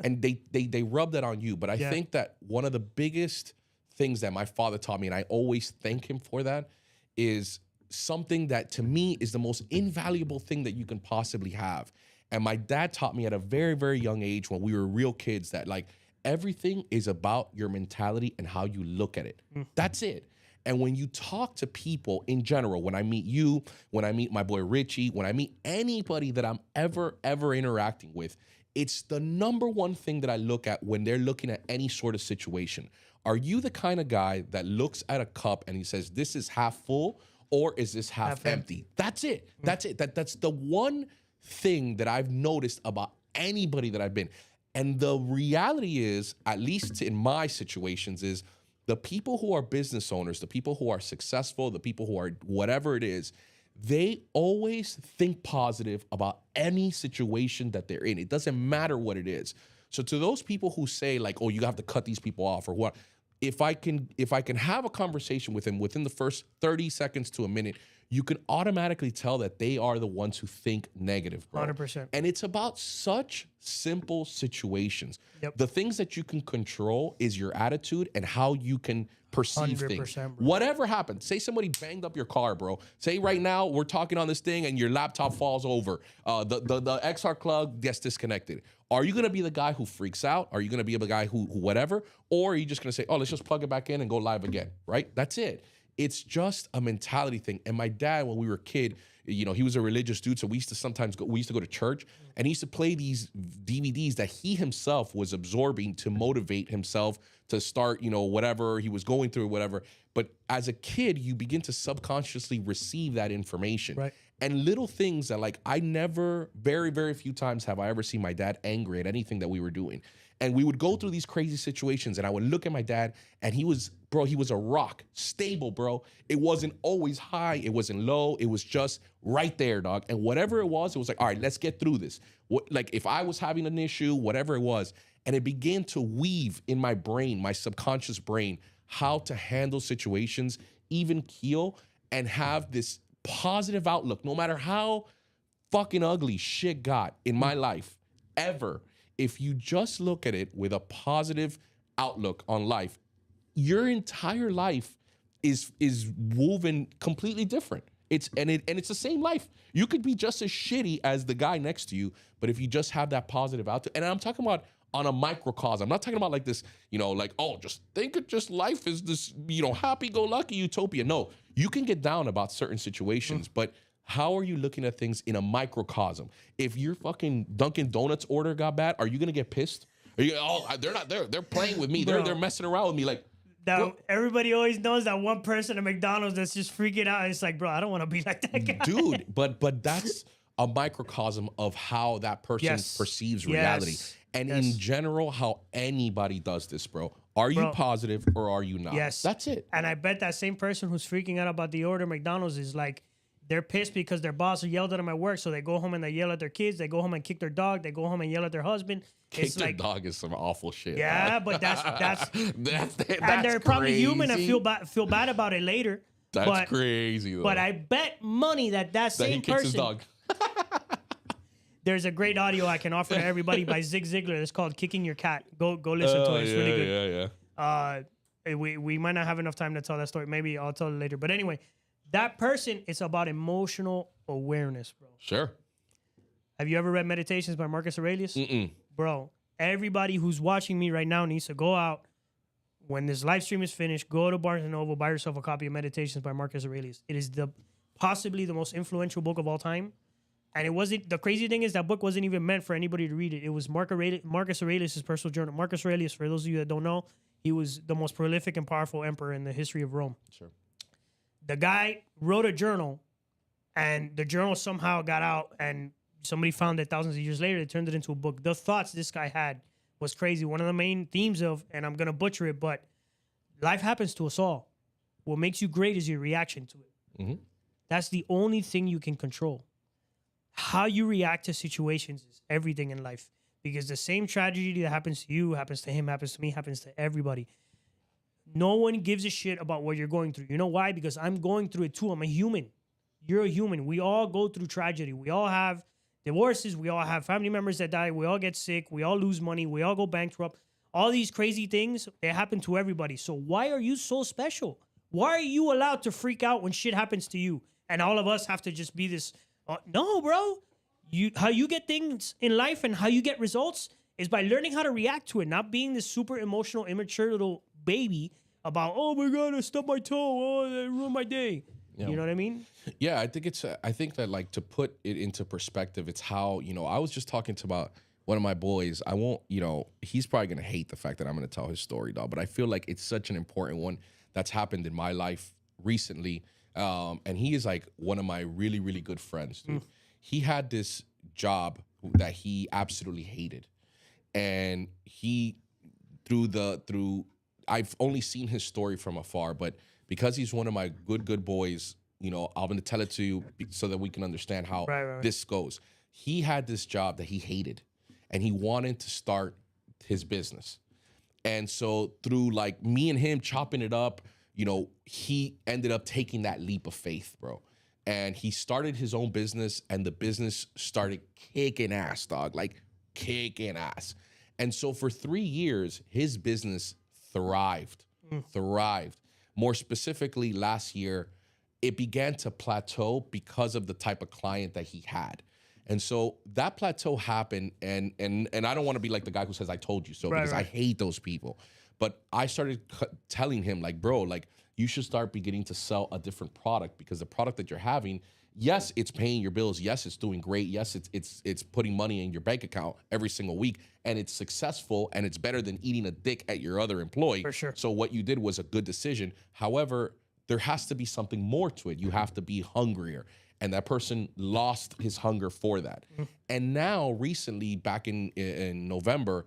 And they rub that on you. But I think that one of the biggest things that my father taught me, and I always thank him for that, is something that to me is the most invaluable thing that you can possibly have. And my dad taught me at a very, very young age, when we were real kids, that like everything is about your mentality and how you look at it. That's it. And when you talk to people in general, when I meet you, when I meet my boy Richie, when I meet anybody that I'm ever interacting with, it's the number one thing that I look at when they're looking at any sort of situation. Are you the kind of guy that looks at a cup and he says, this is half full, or is this half empty? That's it. That's it. That's the one thing that I've noticed about anybody that I've been. And the reality is, at least in my situations, is the people who are business owners, the people who are successful, the people who are whatever it is, they always think positive about any situation that they're in. It doesn't matter what it is. So to those people who say like, oh, you have to cut these people off or what, if I can have a conversation with them within the first 30 seconds to a minute, you can automatically tell that they are the ones who think negative, bro.
100%.
And it's about such simple situations.
Yep.
The things that you can control is your attitude and how you can perceive things.
Bro.
Whatever happens, say somebody banged up your car, bro. Say right now we're talking on this thing and your laptop falls over. The XR plug gets disconnected. Are you gonna be the guy who freaks out? Are you gonna be the guy who whatever? Or are you just gonna say, oh, let's just plug it back in and go live again, right? That's it. It's just a mentality thing. And my dad, when we were a kid, you know, he was a religious dude, so we used to go to church, and he used to play these DVDs that he himself was absorbing to motivate himself to start, you know, whatever he was going through, whatever. But as a kid, you begin to subconsciously receive that information.
Right.
And little things that, like, I never, very, very few times have I ever seen my dad angry at anything that we were doing. And we would go through these crazy situations, and I would look at my dad, and he was a rock, stable, bro. It wasn't always high, it wasn't low, it was just right there, dog. And whatever it was like, all right, let's get through this. Like, if I was having an issue, whatever it was, and it began to weave in my brain, my subconscious brain, how to handle situations, even keel, and have this positive outlook, no matter how fucking ugly shit got in my life, ever. If you just look at it with a positive outlook on life, your entire life is woven completely different. It's the same life. You could be just as shitty as the guy next to you, but if you just have that positive outlook, and I'm talking about on a microcosm. I'm not talking about like this, like, oh, just think of just life is this, happy-go-lucky utopia. No, you can get down about certain situations, but how are you looking at things in a microcosm? If your fucking Dunkin' Donuts order got bad, are you gonna get pissed? Are you? Oh, they're not there. They're playing with me. They're messing around with me. Like
that. Everybody always knows that one person at McDonald's that's just freaking out. It's like, bro, I don't want to be like that guy,
dude. But that's a microcosm of how that person perceives reality, and in general, how anybody does this, bro. Are you positive or are you not?
Yes,
that's it.
And I bet that same person who's freaking out about the order at McDonald's is like, they're pissed because their boss yelled at them at work, so they go home and they yell at their kids. They go home and kick their dog. They go home and yell at their husband.
Kick their dog is some awful shit.
Yeah, but that's
and
they're probably human and feel bad about it later.
That's crazy though.
But I bet money that same
kicks
person.
His dog.
There's a great audio I can offer to everybody by Zig Ziglar. It's called "Kicking Your Cat." Go listen to it. It's really good. Yeah. We might not have enough time to tell that story. Maybe I'll tell it later. But anyway. That person, it's about emotional awareness, bro.
Sure.
Have you ever read Meditations by Marcus Aurelius?
Mm-mm.
Bro, everybody who's watching me right now needs to go out. When this live stream is finished, go to Barnes & Noble, buy yourself a copy of Meditations by Marcus Aurelius. It is possibly the most influential book of all time. And the crazy thing is that book wasn't even meant for anybody to read it. It was Marcus Aurelius' personal journal. Marcus Aurelius, for those of you that don't know, he was the most prolific and powerful emperor in the history of Rome.
Sure.
The guy wrote a journal, and the journal somehow got out, and somebody found it thousands of years later. They turned it into a book. The thoughts this guy had was crazy. One of the main themes of, and I'm going to butcher it, but life happens to us all. What makes you great is your reaction to it.
Mm-hmm.
That's the only thing you can control. How you react to situations is everything in life, because the same tragedy that happens to you, happens to him, happens to me, happens to everybody. No one gives a shit about what you're going through. You know why? Because I'm going through it too. I'm a human. You're a human. We all go through tragedy. We all have divorces. We all have family members that die. We all get sick. We all lose money. We all go bankrupt. All these crazy things, they happen to everybody. So why are you so special? Why are you allowed to freak out when shit happens to you? And all of us have to just be this. No, bro. How you get things in life and how you get results is by learning how to react to it, not being this super emotional, immature little baby about, oh my God, I stubbed my toe. Oh, I ruined my day. You know what I mean? Yeah,
I think that like to put it into perspective, it's how, I was just talking about one of my boys. I won't, he's probably going to hate the fact that I'm going to tell his story, dog, but I feel like it's such an important one that's happened in my life recently. And he is like one of my really, really good friends, dude. He had this job that he absolutely hated. And I've only seen his story from afar, but because he's one of my good boys, I'm going to tell it to you so that we can understand how this goes. He had this job that he hated, and he wanted to start his business. And so through like me and him chopping it up, he ended up taking that leap of faith, bro. And he started his own business, and the business started kicking ass, dog, like kicking ass. And so for 3 years, his business thrived. More specifically, last year, it began to plateau because of the type of client that he had. And so that plateau happened, and I don't want to be like the guy who says, I told you so, because I hate those people. But I started telling him, like, bro, like, you should start beginning to sell a different product, because the product that you're having, yes, it's paying your bills. Yes, it's doing great. Yes, it's putting money in your bank account every single week, and it's successful, and it's better than eating a dick at your other employee.
For sure.
So what you did was a good decision. However, there has to be something more to it. You have to be hungrier. And that person lost his hunger for that. And now, recently, back in November,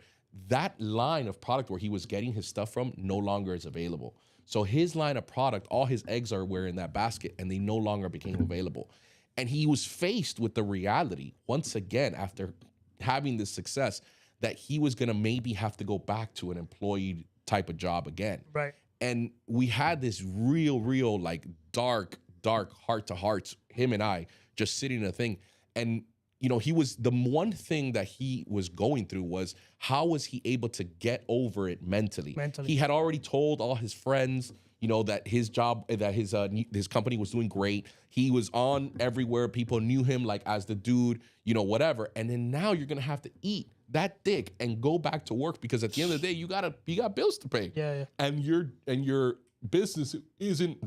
that line of product where he was getting his stuff from no longer is available. So his line of product, all his eggs were in that basket, and they no longer became available. And he was faced with the reality, once again, after having this success, that he was going to maybe have to go back to an employee type of job again.
Right.
And we had this real, like, dark heart-to-hearts, him and I, just sitting in a thing. And, he was, the one thing that he was going through was, how was he able to get over it mentally? He had already told all his friends, that his job, that his company was doing great. He was on everywhere. People knew him like as the dude, whatever. And then now you're going to have to eat that dick and go back to work, because at the end of the day, you got bills to pay.
Yeah.
And your business isn't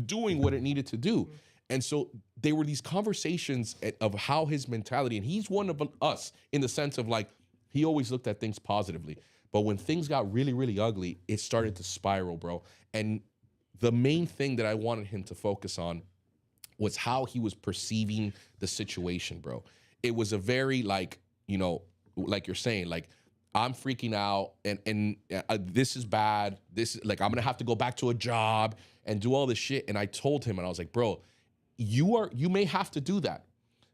doing what it needed to do. And so there were these conversations of how his mentality, and he's one of us in the sense of like, he always looked at things positively. But when things got really, really ugly, it started to spiral, bro. And the main thing that I wanted him to focus on was how he was perceiving the situation, bro. It was a very like, you know, like you're saying, like, I'm freaking out and this is bad. This is like, I'm gonna have to go back to a job and do all this shit. And I told him, and I was like, bro, you may have to do that,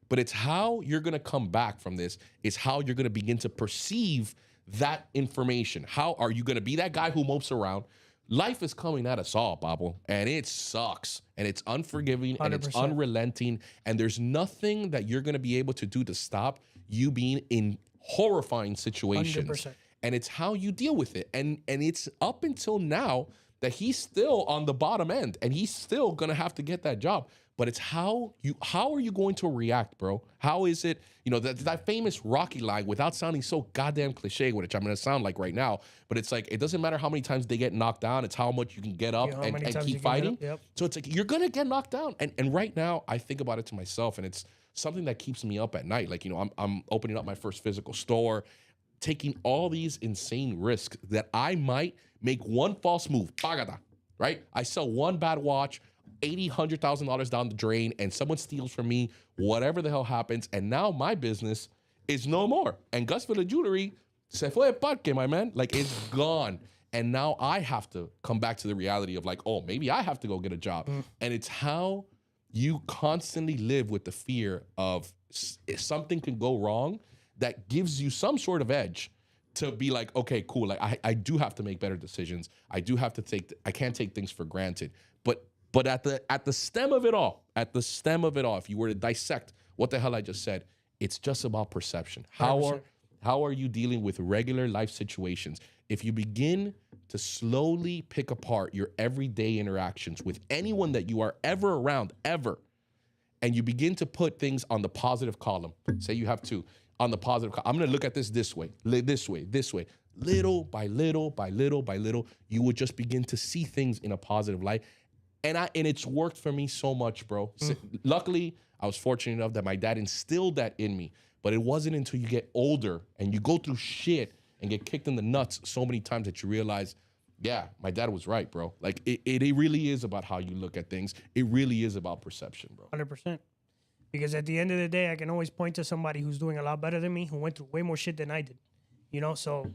but it's how you're gonna come back from this. It's how you're gonna begin to perceive that information. How are you gonna be that guy who mopes around? Life is coming at us all, Pablo, and it sucks, and it's unforgiving, 100%. And it's unrelenting, and there's nothing that you're gonna be able to do to stop you being in horrifying situations. 100%. And it's how you deal with it. And it's up until now that he's still on the bottom end, and he's still gonna have to get that job. But it's how are you going to react, bro? How is it, you know, that famous Rocky line, without sounding so goddamn cliche, which I'm gonna sound like right now, but it's like, it doesn't matter how many times they get knocked down, it's how much you can get up and keep fighting. Yep. So it's like, you're gonna get knocked down. And right now, I think about it to myself, and it's something that keeps me up at night. Like, you know, I'm opening up my first physical store, taking all these insane risks that I might make one false move, right? I sell one bad watch, $100,000 down the drain, and someone steals from me, whatever the hell happens, and now my business is no more. And Gusville Jewelry, se fue parque, my man. Like, it's gone. And now I have to come back to the reality of like, oh, maybe I have to go get a job. And it's how you constantly live with the fear of if something can go wrong, that gives you some sort of edge to be like, okay, cool. Like, I do have to make better decisions. I can't take things for granted. But at the stem of it all, if you were to dissect what the hell I just said, it's just about perception. How are you dealing with regular life situations? If you begin to slowly pick apart your everyday interactions with anyone that you are ever around, and you begin to put things on the positive column, say you have to, on the positive column, I'm going to look at this way, little by little, you would just begin to see things in a positive light. And it's worked for me so much, bro. Luckily, I was fortunate enough that my dad instilled that in me. But it wasn't until you get older and you go through shit and get kicked in the nuts so many times that you realize, yeah, my dad was right, bro. Like, it really is about how you look at things. It really is about perception, bro.
100%. Because at the end of the day, I can always point to somebody who's doing a lot better than me, who went through way more shit than I did. You know, so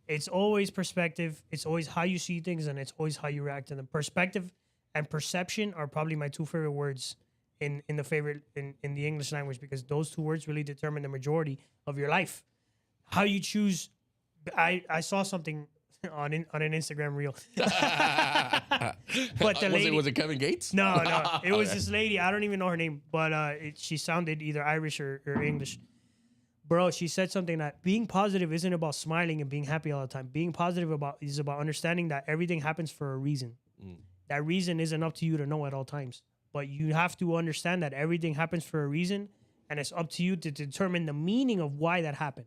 it's always perspective. It's always how you see things, and it's always how you react to them. Perspective and perception are probably my two favorite words in the English language, because those two words really determine the majority of your life. How you choose. I saw something on an Instagram reel. But the lady,
was it Kevin Gates?
No. It was this lady. I don't even know her name, but she sounded either Irish or English. Bro, she said something that being positive isn't about smiling and being happy all the time. Being positive is about understanding that everything happens for a reason. That reason isn't up to you to know at all times. But you have to understand that everything happens for a reason, and it's up to you to determine the meaning of why that happened.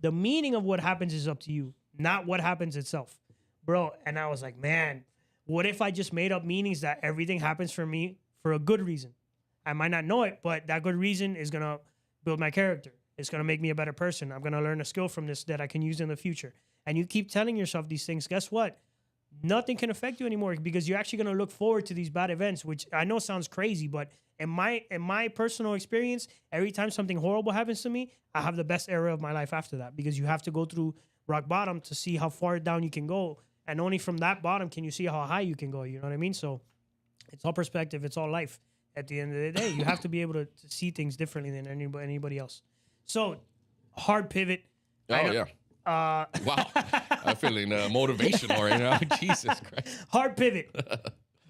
The meaning of what happens is up to you, not what happens itself. Bro, and I was like, man, what if I just made up meanings that everything happens for me for a good reason? I might not know it, but that good reason is going to build my character. It's going to make me a better person. I'm going to learn a skill from this that I can use in the future. And you keep telling yourself these things, guess what? Nothing can affect you anymore, because you're actually going to look forward to these bad events, which I know sounds crazy, but in my personal experience, every time something horrible happens to me, I have the best era of my life after that, because you have to go through rock bottom to see how far down you can go. And only from that bottom can you see how high you can go. You know what I mean? So it's all perspective. It's all life. At the end of the day, you have to be able to see things differently than anybody else. So hard pivot.
Oh, yeah. Wow, I'm feeling motivational right now. Jesus Christ.
Hard pivot.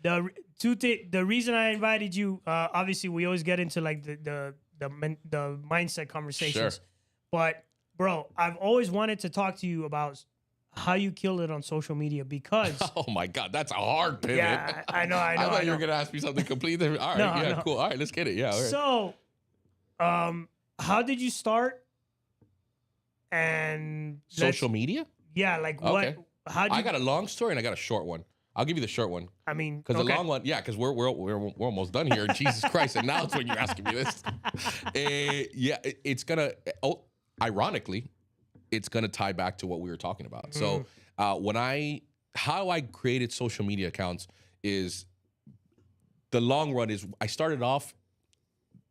The reason I invited you, obviously, we always get into like the mindset conversations. Sure. But bro, I've always wanted to talk to you about how you kill it on social media, because
oh my God, that's a hard pivot.
Yeah, I know.
I thought you were gonna ask me something completely different. All right, cool. All right, let's get it. Yeah. All right.
So, how did you start? And
Social media?
Yeah, like
Okay.
what? How'd you?
I got a long story and I got a short one. I'll give you the short one.
I mean,
Because the long one, yeah, because we're almost done here. Jesus Christ! And now it's when you're asking me this. It's gonna. Oh, ironically, it's gonna tie back to what we were talking about. So how I created social media accounts is the long run is I started off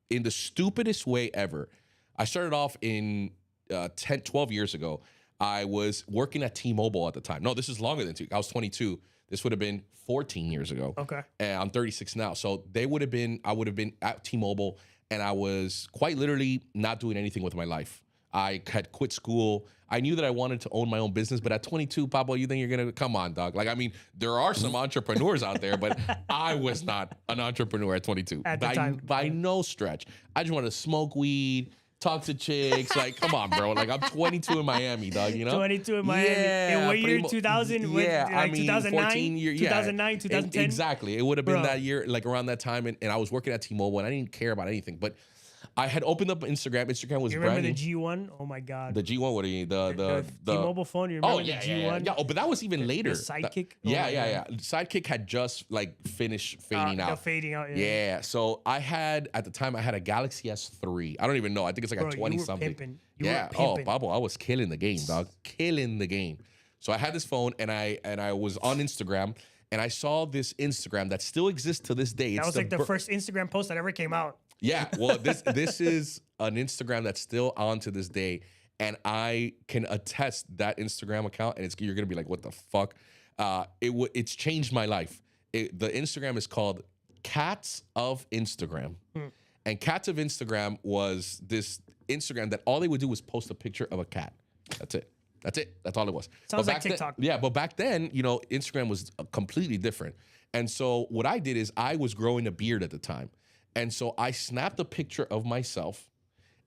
in the stupidest way ever. I started off in 10, 12 years ago. I was working at T-Mobile at the time. No, this is longer than 2. I was 22. This would have been 14 years ago.
Okay.
And I'm 36 now. So I would have been at T-Mobile, and I was quite literally not doing anything with my life. I had quit school. I knew that I wanted to own my own business, but at 22, Pablo, you think you're gonna come on, dog? Like, I mean, there are some entrepreneurs out there, but I was not an entrepreneur at 22
at the time.
By no stretch. I just wanted to smoke weed, talk to chicks. Like, come on, bro. Like, I'm 22 in Miami, dog. You know,
22 in Miami.
Yeah,
In what year? 2000?
Yeah,
like
I mean,
2009.
14 year,
2009, 2010.
Exactly. It would have been that year, like around that time, and I was working at T-Mobile, and I didn't care about anything, but I had opened up Instagram. Instagram was
You remember
brand
the
new.
G1? Oh my God.
The G1, what do you
the T-Mobile phone. You remember the G1?
Yeah. Oh, but that was even later.
The Sidekick.
Yeah. Sidekick had just like finished fading out.
Fading out.
Yeah. So I had at the time I had a Galaxy S3. I don't even know. I think it's like
Bro,
a 20
you were
something.
pimping.
Oh, Pablo, I was killing the game, dog. Killing the game. So I had this phone and I was on Instagram and I saw this Instagram that still exists to this day.
That was like the first Instagram post that ever came out. Yeah,
well, this is an Instagram that's still on to this day, and I can attest that Instagram account, and you're gonna be like, what the fuck? It's changed my life. The Instagram is called Cats of Instagram, and Cats of Instagram was this Instagram that all they would do was post a picture of a cat. That's it. That's all it was.
Sounds like TikTok.
But back then, you know, Instagram was completely different. And so what I did is I was growing a beard at the time. And so I snapped a picture of myself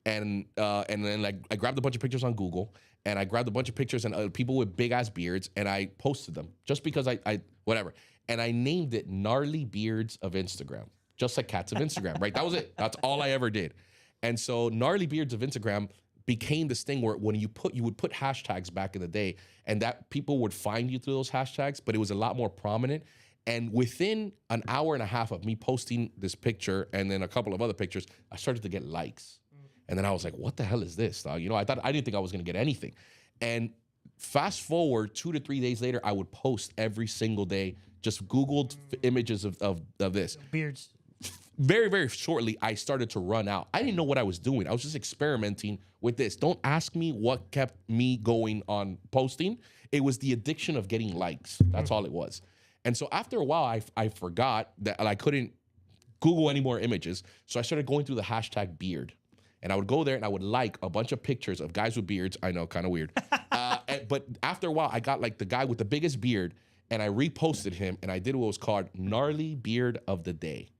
and then like I grabbed a bunch of pictures on Google and I grabbed a bunch of pictures and people with big ass beards and I posted them just because I whatever. And I named it Gnarly Beards of Instagram, just like Cats of Instagram, right? That was it. That's all I ever did. And so Gnarly Beards of Instagram became this thing where when you would put hashtags back in the day and that people would find you through those hashtags, but it was a lot more prominent. And within an hour and a half of me posting this picture and then a couple of other pictures, I started to get likes. And then I was like, what the hell is this, dog? You know, I didn't think I was going to get anything. And fast forward 2 to 3 days later, I would post every single day, just Googled images of this.
Beards.
Very, very shortly, I started to run out. I didn't know what I was doing. I was just experimenting with this. Don't ask me what kept me going on posting. It was the addiction of getting likes. That's all it was. And so after a while, I forgot that I couldn't Google any more images. So I started going through the hashtag beard. And I would go there and I would like a bunch of pictures of guys with beards. I know, kind of weird. But after a while, I got like the guy with the biggest beard and I reposted him and I did what was called Gnarly Beard of the Day.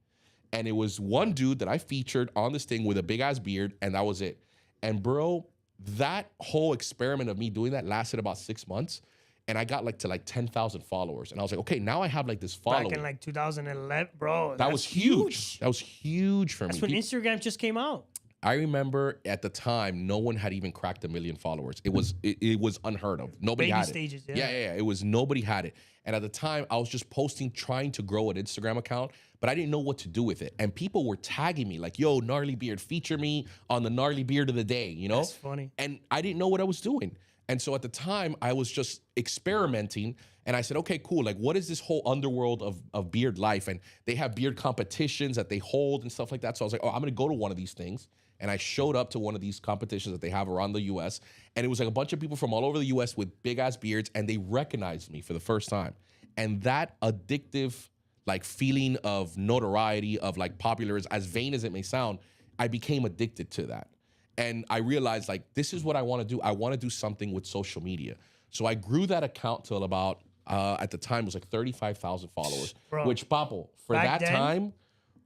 And it was one dude that I featured on this thing with a big ass beard and that was it. And bro, that whole experiment of me doing that lasted about 6 months. And I got to 10,000 followers. And I was like, okay, now I have like this following.
Back in like 2011, bro.
That was huge. That was huge for me.
That's when Instagram just came out.
I remember at the time, no one had even cracked 1 million followers. It was unheard of. Nobody
Baby
had
stages,
it.
yeah.
Yeah. It was nobody had it. And at the time, I was just posting, trying to grow an Instagram account, but I didn't know what to do with it. And people were tagging me like, yo, Gnarly Beard, feature me on the Gnarly Beard of the Day, you know?
That's funny.
And I didn't know what I was doing. And so at the time, I was just experimenting. And I said, okay, cool. Like, what is this whole underworld of beard life? And they have beard competitions that they hold and stuff like that. So I was like, oh, I'm going to go to one of these things. And I showed up to one of these competitions that they have around the U.S. And it was like a bunch of people from all over the U.S. with big-ass beards. And they recognized me for the first time. And that addictive, like, feeling of notoriety, of, like, popular, as vain as it may sound, I became addicted to that. And I realized, like, this is what I want to do. I want to do something with social media. So I grew that account till about, at the time, it was like 35,000 followers. Bro, which, Papo, for that time,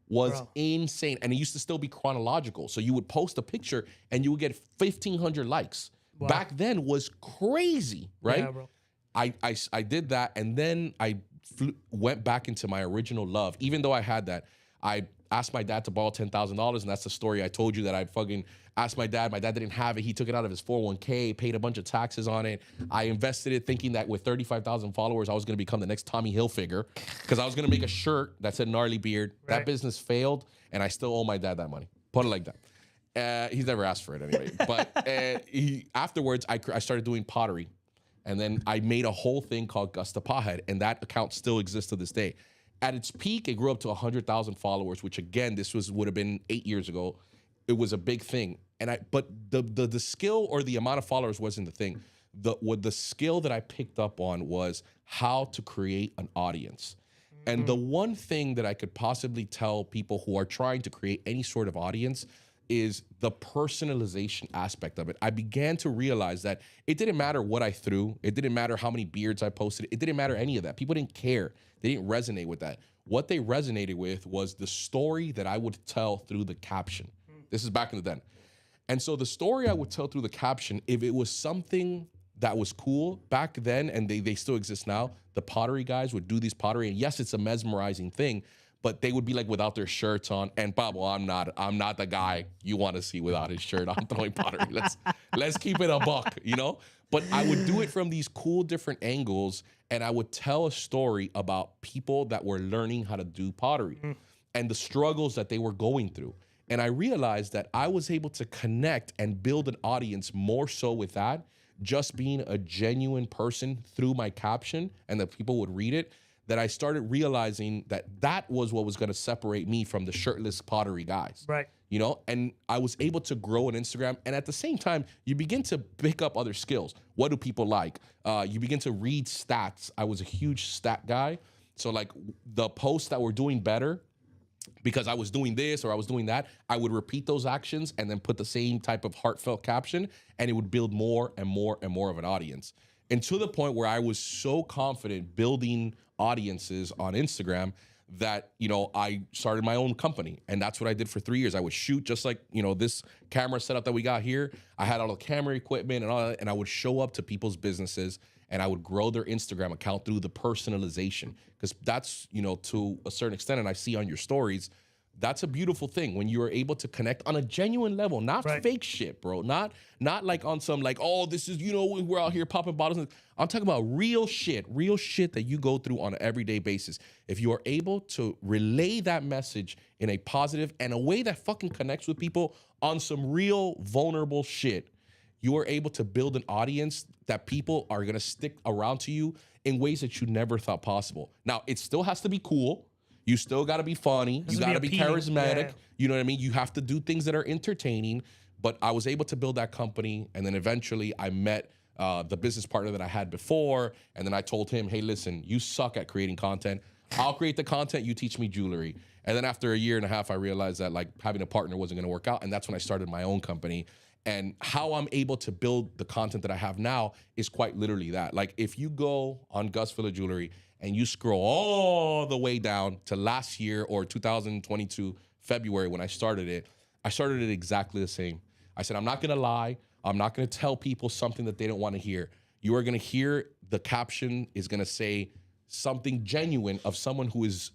was insane. And it used to still be chronological. So you would post a picture and you would get 1,500 likes. Wow. Back then was crazy, right? Yeah, bro. I did that. And then I went back into my original love. Even though I had that, I asked my dad to borrow $10,000, and that's the story I told you that I fucking asked my dad. My dad didn't have it. He took it out of his 401k, paid a bunch of taxes on it. I invested it thinking that with 35,000 followers, I was going to become the next Tommy Hilfiger because I was going to make a shirt that said gnarly beard. Right. That business failed, and I still owe my dad that money. Put it like that. He's never asked for it anyway. But afterwards, I started doing pottery. And then I made a whole thing called Gus the Pothead, and that account still exists to this day. At its peak, it grew up to 100,000 followers, which again, this would have been 8 years ago. It was a big thing. But the skill or the amount of followers wasn't the thing. The skill that I picked up on was how to create an audience. And the one thing that I could possibly tell people who are trying to create any sort of audience is the personalization aspect of it. I began to realize that it didn't matter what I threw. It didn't matter how many beards I posted. It didn't matter any of that. People didn't care. They didn't resonate with that. What they resonated with was the story that I would tell through the caption. This is back in the den. And so the story I would tell through the caption, if it was something that was cool back then, and they still exist now, the pottery guys would do these pottery. And yes, it's a mesmerizing thing, but they would be like without their shirts on. And Pablo, I'm not the guy you want to see without his shirt on throwing pottery. Let's keep it a buck, you know? But I would do it from these cool different angles, and I would tell a story about people that were learning how to do pottery and the struggles that they were going through. And I realized that I was able to connect and build an audience more so with that, just being a genuine person through my caption, and that people would read it, that I started realizing that was what was going to separate me from the shirtless pottery guys. Right. You know, and I was able to grow on Instagram. And at the same time, you begin to pick up other skills. What do people like? You begin to read stats. I was a huge stat guy. So like the posts that were doing better, because I was doing this or I was doing that, I would repeat those actions and then put the same type of heartfelt caption, and it would build more and more and more of an audience. And to the point where I was so confident building audiences on Instagram that, you know, I started my own company. And that's what I did for 3 years. I would shoot just like, you know, this camera setup that we got here. I had all the camera equipment and all that, and I would show up to people's businesses and I would grow their Instagram account through the personalization. Because that's, you know, to a certain extent, and I see on your stories, that's a beautiful thing when you are able to connect on a genuine level, not fake shit, bro. Not like on some like, oh, this is, you know, we're out here popping bottles. I'm talking about real shit that you go through on an everyday basis. If you are able to relay that message in a positive and a way that fucking connects with people on some real vulnerable shit, you are able to build an audience that people are going to stick around to you in ways that you never thought possible. Now, it still has to be cool. You still got to be funny. You got to be charismatic. Yeah. You know what I mean? You have to do things that are entertaining. But I was able to build that company. And then eventually I met the business partner that I had before. And then I told him, hey, listen, you suck at creating content. I'll create the content. You teach me jewelry. And then after a year and a half, I realized that like having a partner wasn't going to work out. And that's when I started my own company. And how I'm able to build the content that I have now is quite literally that. Like if you go on Gus Villa Jewelry and you scroll all the way down to last year or 2022, February, when I started it exactly the same. I said, I'm not going to lie. I'm not going to tell people something that they don't want to hear. You are going to hear the caption is going to say something genuine of someone who is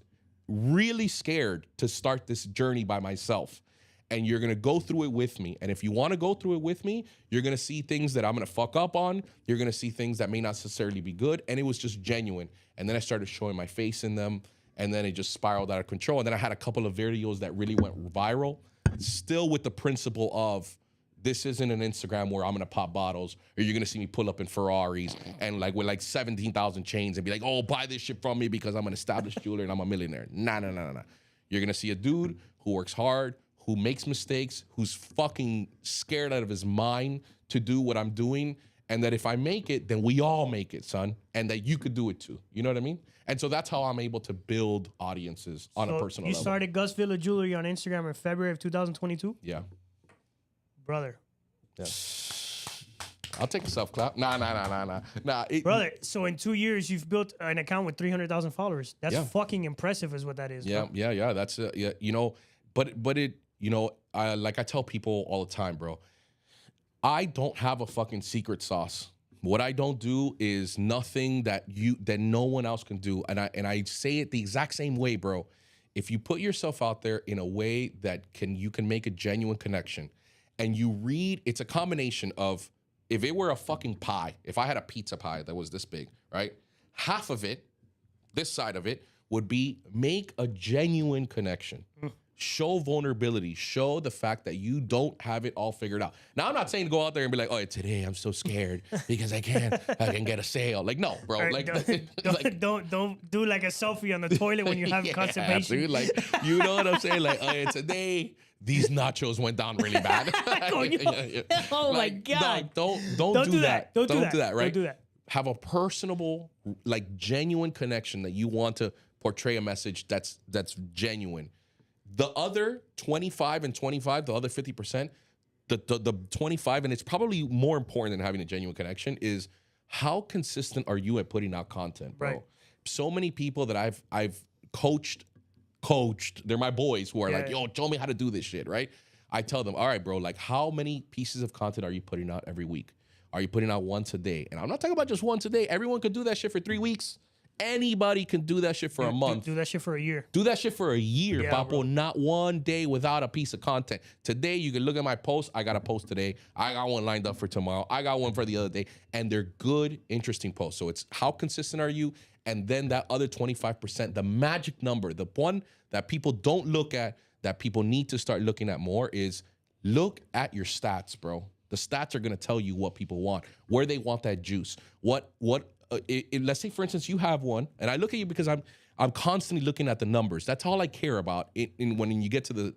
really scared to start this journey by myself. And you're going to go through it with me. And if you want to go through it with me, you're going to see things that I'm going to fuck up on. You're going to see things that may not necessarily be good. And it was just genuine. And then I started showing my face in them. And then it just spiraled out of control. And then I had a couple of videos that really went viral, still with the principle of this isn't an Instagram where I'm going to pop bottles or you're going to see me pull up in Ferraris and like with like 17,000 chains and be like, oh, buy this shit from me because I'm an established jeweler and I'm a millionaire. Nah. You're going to see a dude who works hard, who makes mistakes, who's fucking scared out of his mind to do what I'm doing, and that if I make it, then we all make it, son, and that you could do it too. You know what I mean? And so that's how I'm able to build audiences on a personal level.
You started Gus Villa Jewelry on Instagram in February of 2022?
Yeah.
Brother.
Yeah. I'll take a self-clap. Nah.
Brother, so in 2 years, you've built an account with 300,000 followers. That's fucking impressive is what that is.
Yeah,
bro.
yeah. That's, you know, but it, you know, like I tell people all the time, bro, I don't have a fucking secret sauce. What I don't do is nothing that no one else can do. And I say it the exact same way, bro. if you put yourself out there in a way that you can make a genuine connection, and you read, it's a combination of, if it were a fucking pie, if I had a pizza pie that was this big, right? Half of it, this side of it, would be make a genuine connection. Show vulnerability. Show the fact that you don't have it all figured out. Now, I'm not saying to go out there and be like, oh, today I'm so scared because I can get a sale. Like, no, bro.
Right,
Like,
don't do like a selfie on the toilet when you have constipation.
Dude, like, you know what I'm saying? Like, oh, today these nachos went down really bad.
Oh my
Like,
God.
no, don't do that.
Don't do that.
Right?
Don't do that.
Have a personable, like, genuine connection that you want to portray a message that's genuine. The other 25 and 25, the other 50%, the 25, and it's probably more important than having a genuine connection, is how consistent are you at putting out content, bro? Right. So many people that I've coached, they're my boys who are like, yo, show me how to do this shit, right? I tell them, all right, bro, like, how many pieces of content are you putting out every week? Are you putting out once a day? And I'm not talking about just once a day. Everyone could do that shit for 3 weeks. Anybody can do that shit for a month.
Do that shit for a year.
Do that shit for a year,
yeah,
Papo.
Bro.
Not one day without a piece of content. Today, you can look at my post. I got a post today. I got one lined up for tomorrow. I got one for the other day. And they're good, interesting posts. So it's how consistent are you? And then that other 25%, the magic number, the one that people don't look at, that people need to start looking at more, is look at your stats, bro. The stats are going to tell you what people want, where they want that juice. Let's say, for instance, you have one, and I look at you because I'm constantly looking at the numbers. That's all I care about when you get to the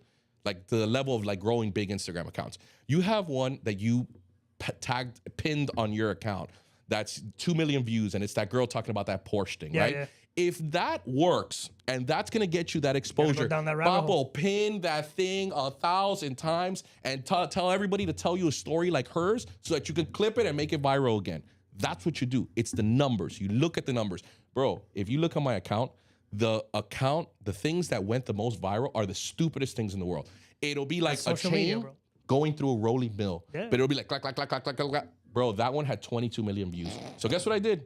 level of like growing big Instagram accounts. You have one that you pinned on your account that's 2 million views, and it's that girl talking about that Porsche thing, right? Yeah. If that works, and that's gonna get you that exposure, Babo, pin that thing 1,000 times and tell everybody to tell you a story like hers so that you can clip it and make it viral again. That's what you do. It's the numbers. You look at the numbers. Bro, if you look at my account, the things that went the most viral are the stupidest things in the world. It'll be like a chain going through a rolling mill, but it'll be like clack, clack, clack, clack, clack, clack. Bro, that one had 22 million views. So guess what I did?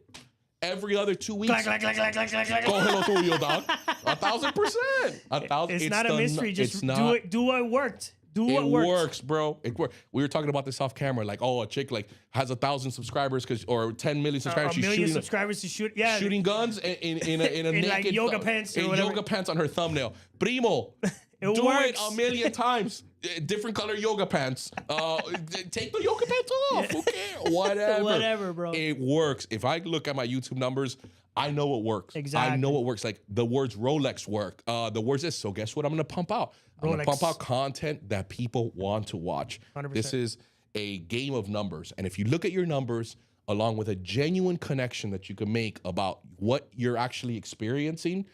Every other 2 weeks. Clack, clack, clack, clack, clack, clack. Go hello to you, dog. 1,000%.
It's not a mystery. Just do it. Do what worked. It works, bro. It works. We were talking about this off camera. Like, oh, a chick like has 1,000 subscribers or 10 million subscribers. A million subscribers to shoot. Yeah,
shooting guns in a naked
like yoga pants or whatever.
Yoga pants on her thumbnail. Primo, do it a million times. Different color yoga pants. Take the yoga pants off. Who cares?
Whatever, bro.
It works. If I look at my YouTube numbers, I know it works.
Exactly.
I know it works. Like the words Rolex work. The words this. So guess what I'm going to pump out? I'm going to pump out content that people want to watch.
100%.
This is a game of numbers. And if you look at your numbers along with a genuine connection that you can make about what you're actually experiencing,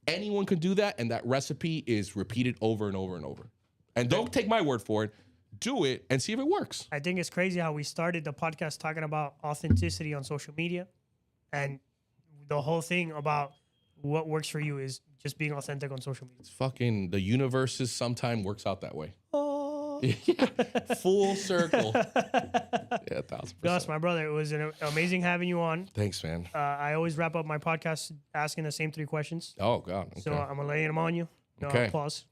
anyone can do that. And that recipe is repeated over and over and over. And don't take my word for it. Do it and see if it works.
I think it's crazy how we started the podcast talking about authenticity on social media. And the whole thing about what works for you is just being authentic on social media.
It's fucking, the universe sometimes works out that way.
Oh.
Yeah, full circle. Yeah, 1,000%.
Gus, my brother, it was amazing having you on.
Thanks, man.
I always wrap up my podcast asking the same 3 questions.
Oh, God. Okay.
So I'm going to lay them on you. No,
okay.
Pause.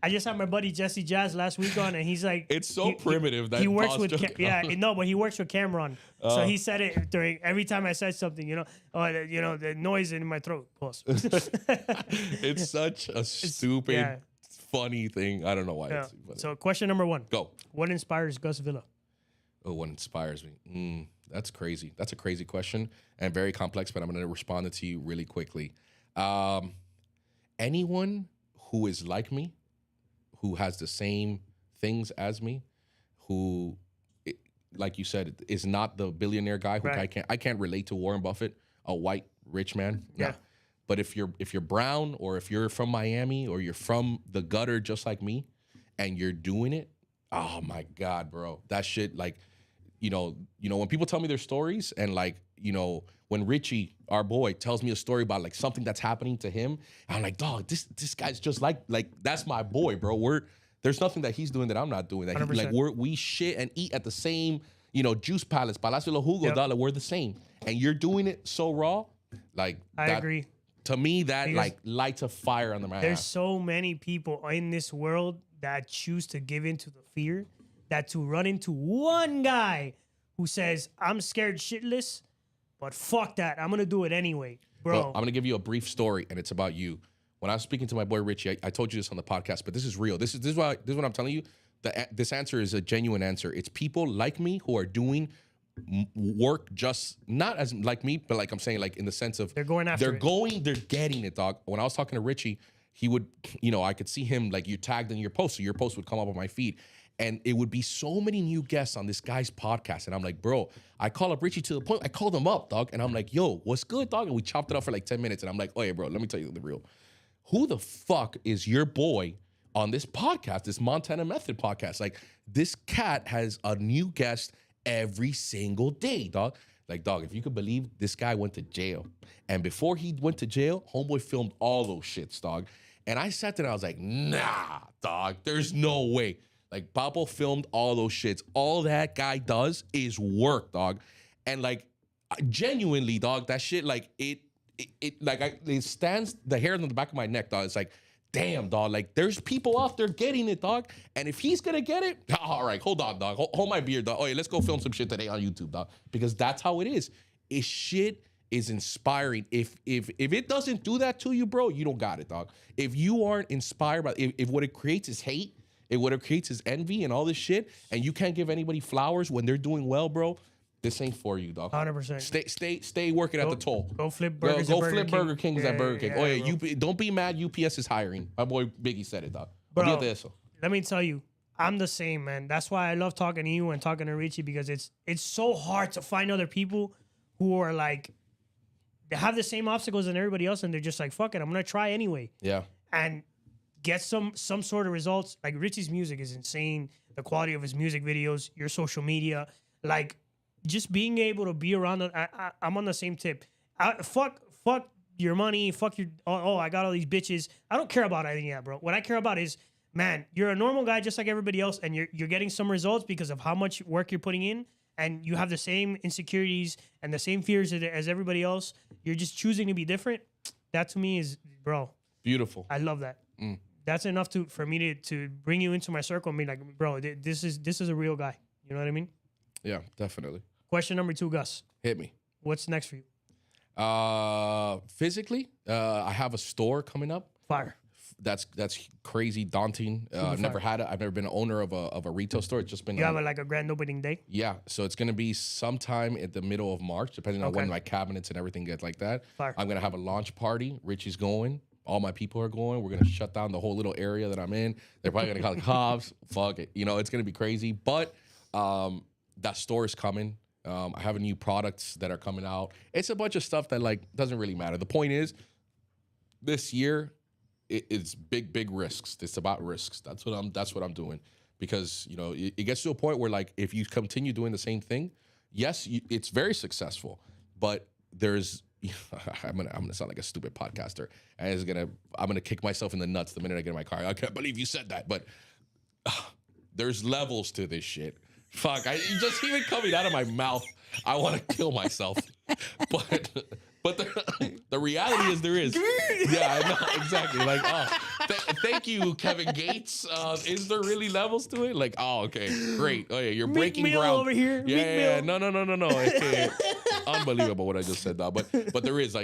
I just had my buddy Jesse Jazz last week on, and he's like,
it's so primitive that
he works with but he works with Cameron. So he said it during every time I said something, the noise in my throat. Pause.
It's such a stupid, funny thing. I don't know why.
Yeah. So question number 1.
Go.
What inspires Gus Villa?
Oh, what inspires me? That's crazy. That's a crazy question and very complex, but I'm going to respond it to you really quickly. Anyone who is like me, who has the same things as me, who, like you said, is not the billionaire guy who I can't relate to Warren Buffett, a white rich man.
Yeah.
But if you're brown, or if you're from Miami, or you're from the gutter just like me, and you're doing it, oh my God, bro, that shit, like, when people tell me their stories, and like, when Richie, our boy, tells me a story about like something that's happening to him, I'm like, dog, this guy's just like that's my boy, bro. There's nothing that he's doing that I'm not doing. That we shit and eat at the same, juice palace, Palacio de los Jugos, dog, we're the same. And you're doing it so raw, like
I agree.
To me, that
Because
like lights a fire under my
There's
ass.
so many people in this world that choose to give into the fear, that to run into one guy who says, I'm scared shitless, but fuck that. I'm going to do it anyway. Bro.
I'm gonna give you a brief story, and it's about you. When I was speaking to my boy Richie, I told you this on the podcast, but this is real. This is what I'm telling you. This answer is a genuine answer. It's people like me who are doing work just not as like me, but like I'm saying, like in the sense of
They're going after it.
they're getting it, dog. When I was talking to Richie, he would, I could see him like you tagged in your post, so your post would come up on my feed. And it would be so many new guests on this guy's podcast. And I'm like, bro, I call up Richie to the point, I called him up, dog. And I'm like, yo, what's good, dog? And we chopped it up for like 10 minutes. And I'm like, oh, yeah, bro, let me tell you the real. Who the fuck is your boy on this podcast, this Montana Method podcast? Like, this cat has a new guest every single day, dog. Like, dog, if you could believe this guy went to jail. And before he went to jail, homeboy filmed all those shits, dog. And I sat there and I was like, nah, dog, there's no way. Like, Papo filmed all those shits. All that guy does is work, dog. And like, genuinely, dog, that shit, like, it stands the hair on the back of my neck, dog. It's like, damn, dog, like, there's people out there getting it, dog. And if he's gonna get it, all right, hold on, dog. Hold my beer, dog. Oh, yeah, let's go film some shit today on YouTube, dog. Because that's how it is. It's shit is inspiring. If it doesn't do that to you, bro, you don't got it, dog. If you aren't inspired by, if what it creates is hate, what it creates is envy and all this shit, and you can't give anybody flowers when they're doing well, bro, this ain't for you, dog.
100%.
Stay working at the toll.
Go flip burgers.
Go flip Burger Kings at Burger King. Oh yeah,
bro.
don't be mad. UPS is hiring. My boy Biggie said it, dog.
Bro,
Olvídate de eso.
let me tell you, I'm the same, man. That's why I love talking to you and talking to Richie, because it's so hard to find other people who are like, they have the same obstacles than everybody else, and they're just like, fuck it, I'm gonna try anyway.
Yeah.
And get some sort of results. Like, Richie's music is insane. The quality of his music videos, your social media, like, just being able to be around. I'm on the same tip. Fuck your money. Fuck your. Oh, I got all these bitches. I don't care about anything yet, bro. What I care about is, man, you're a normal guy just like everybody else, and you're getting some results because of how much work you're putting in, and you have the same insecurities and the same fears as everybody else. You're just choosing to be different. That to me is, bro,
beautiful.
I love that. That's enough for me to bring you into my circle and be like, bro, this is a real guy. You know what I mean?
Yeah, definitely.
Question number 2, Gus.
Hit me.
What's next for you?
Physically, I have a store coming up.
Fire.
That's crazy daunting. I've never had it. I've never been an owner of a retail store. It's just been.
You have like a grand opening day?
Yeah, so it's gonna be sometime at the middle of March, depending on when my cabinets and everything get like that.
Fire.
I'm gonna have a launch party. Richie's going. All my people are going. We're gonna shut down the whole little area that I'm in. They're probably gonna call it cops. Fuck it. It's gonna be crazy. But that store is coming. I have new products that are coming out. It's a bunch of stuff that like doesn't really matter. The point is, this year, it's big risks. It's about risks. That's what I'm doing, because it gets to a point where like if you continue doing the same thing, yes, it's very successful, but there's I'm gonna sound like a stupid podcaster, and I'm gonna kick myself in the nuts the minute I get in my car. I can't believe you said that, but there's levels to this shit. Fuck, just even coming out of my mouth, I want to kill myself. But the reality is there is. Yeah, I know, exactly. Like, thank you, Kevin Gates. Is there really levels to it? Like, okay, great. Oh yeah, you're breaking
Meat
ground
over here.
Yeah, no. Okay. Unbelievable what I just said, though. But there is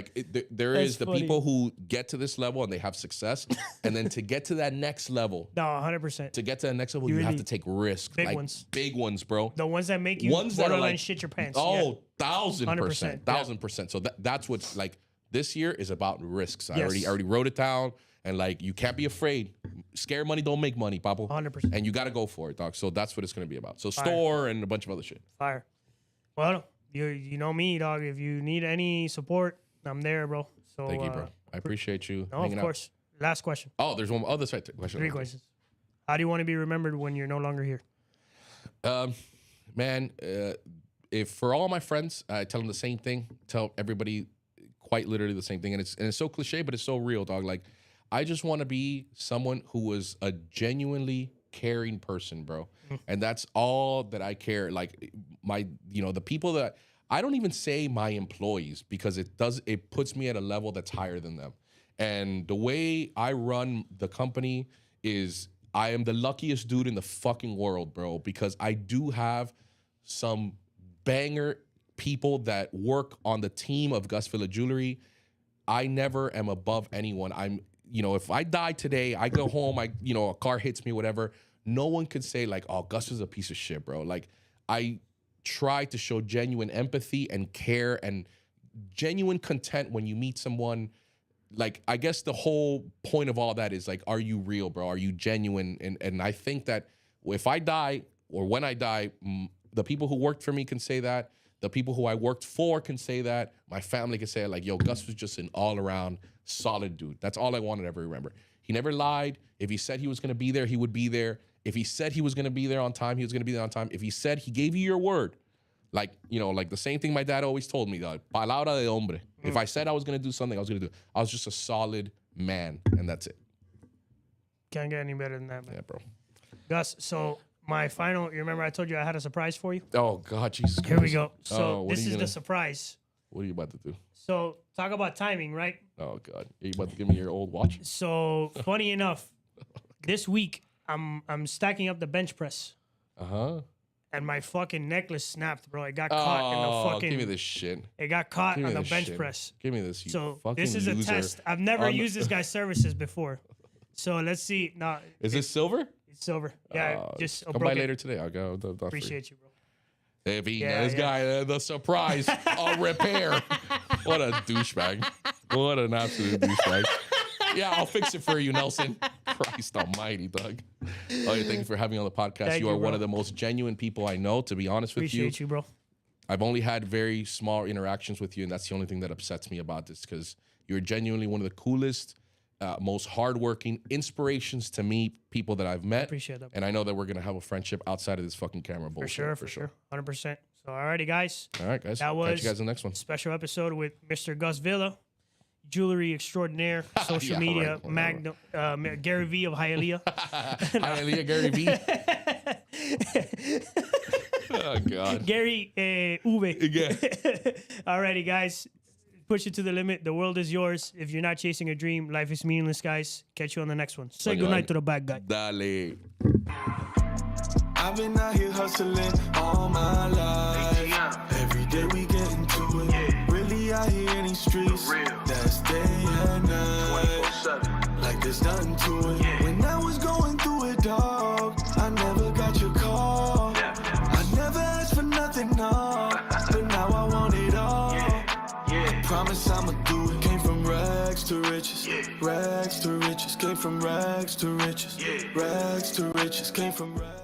there is the
funny.
people who get to this level and they have success, and then to get to that next level.
No, 100%.
To get to the next level, you have to take risks.
Big ones.
Big ones, bro.
The ones that make you borderline shit your pants.
Oh,
yeah.
1,000%. 1,000%. So that's what's like this year is about risks. I already wrote it down, and like you can't be afraid. Scare money don't make money, Papo.
100%.
And you got to go for it, dog. So that's what it's going to be about. So store and a bunch of other shit.
Fire. Well, you know me, dog. If you need any support, I'm there, bro. So
thank you, bro. I appreciate you.
No, of course. Last question.
Oh, there's one other question.
3 questions. How do you want to be remembered when you're no longer here?
Man, if for all my friends, I tell them the same thing. Tell everybody quite literally the same thing, and it's so cliche, but it's so real, dog. Like, I just want to be someone who was a genuinely caring person, bro. And that's all that I care. Like the people that I don't even say my employees because it puts me at a level that's higher than them. And the way I run the company is I am the luckiest dude in the fucking world, bro, because I do have some banger people that work on the team of Gus Villa Jewelry. I never am above anyone. If I die today, I go home, a car hits me, whatever. No one could say like, oh, Gus is a piece of shit, bro. Like, I try to show genuine empathy and care and genuine content when you meet someone. Like, I guess the whole point of all that is like, are you real, bro? Are you genuine? And I think that if I die or when I die, the people who worked for me can say that. The people who I worked for can say that. My family can say like, yo, Gus was just an all-around solid dude. That's all I wanted to ever remember. He never lied. If he said he was going to be there, he would be there. If he said he was going to be there on time, he was going to be there on time. If he said he gave you your word, like the same thing my dad always told me, palabra de hombre. If I said I was going to do something, I was going to do it. I was just a solid man, and that's it.
Can't get any better than that, man.
Yeah, bro.
Gus, so my final, you remember I told you I had a surprise for you?
Oh, God, Jesus Christ.
Here we go. So this is the surprise.
What are you about to do?
So talk about timing, right?
Oh, God. Are you about to give me your old watch?
So funny enough, this week I'm stacking up the bench press.
Uh-huh.
And my fucking necklace snapped, bro. It got caught in the fucking...
give me this shit.
It got caught on the bench press.
Give me this, you
So
fucking
this is a
loser.
test. I've never used this guy's services before. So let's see. No,
Is this silver?
It's silver. Yeah, just
come by later today. I'll go.
Appreciate you, bro.
If this guy, the surprise, a repair. What a douchebag. What an absolute douchebag. Yeah, I'll fix it for you, Nelson. Christ almighty, Doug. Oh, yeah, thank you for having me on the podcast.
Thank
you are
you,
one
bro.
of the most genuine people I know, to be honest with
Appreciate you, bro.
I've only had very small interactions with you, and that's the only thing that upsets me about this, because you're genuinely one of the coolest, most hardworking inspirations to me, people that I've met.
Appreciate that.
And I know that we're going to have a friendship outside of this fucking camera bullshit.
For sure. 100%. So, alrighty, guys.
All right, guys.
That was
Catch you guys in the next one.
Special episode with Mr. Gus Villa, jewelry extraordinaire, social
Yeah,
media,
right.
magnum, Gary V of Hialeah.
Hialeah, Gary V. Oh, God.
Gary V.
Yeah.
Alrighty, guys. Push it to the limit. The world is yours. If you're not chasing a dream, life is meaningless, guys. Catch you on the next one. Say goodnight to the bad guy.
Dale.
I've been out here hustling all my life. Every day we get into it. Really out here in these streets. That's day and night. Like there's nothing to it. When I was going through it, dog, I never got your call. I never asked for nothing, no. But now I want it all. I promise I'ma do it. Came from rags to riches. Rags to riches. Came from rags to riches. Rags to riches. Came from rags.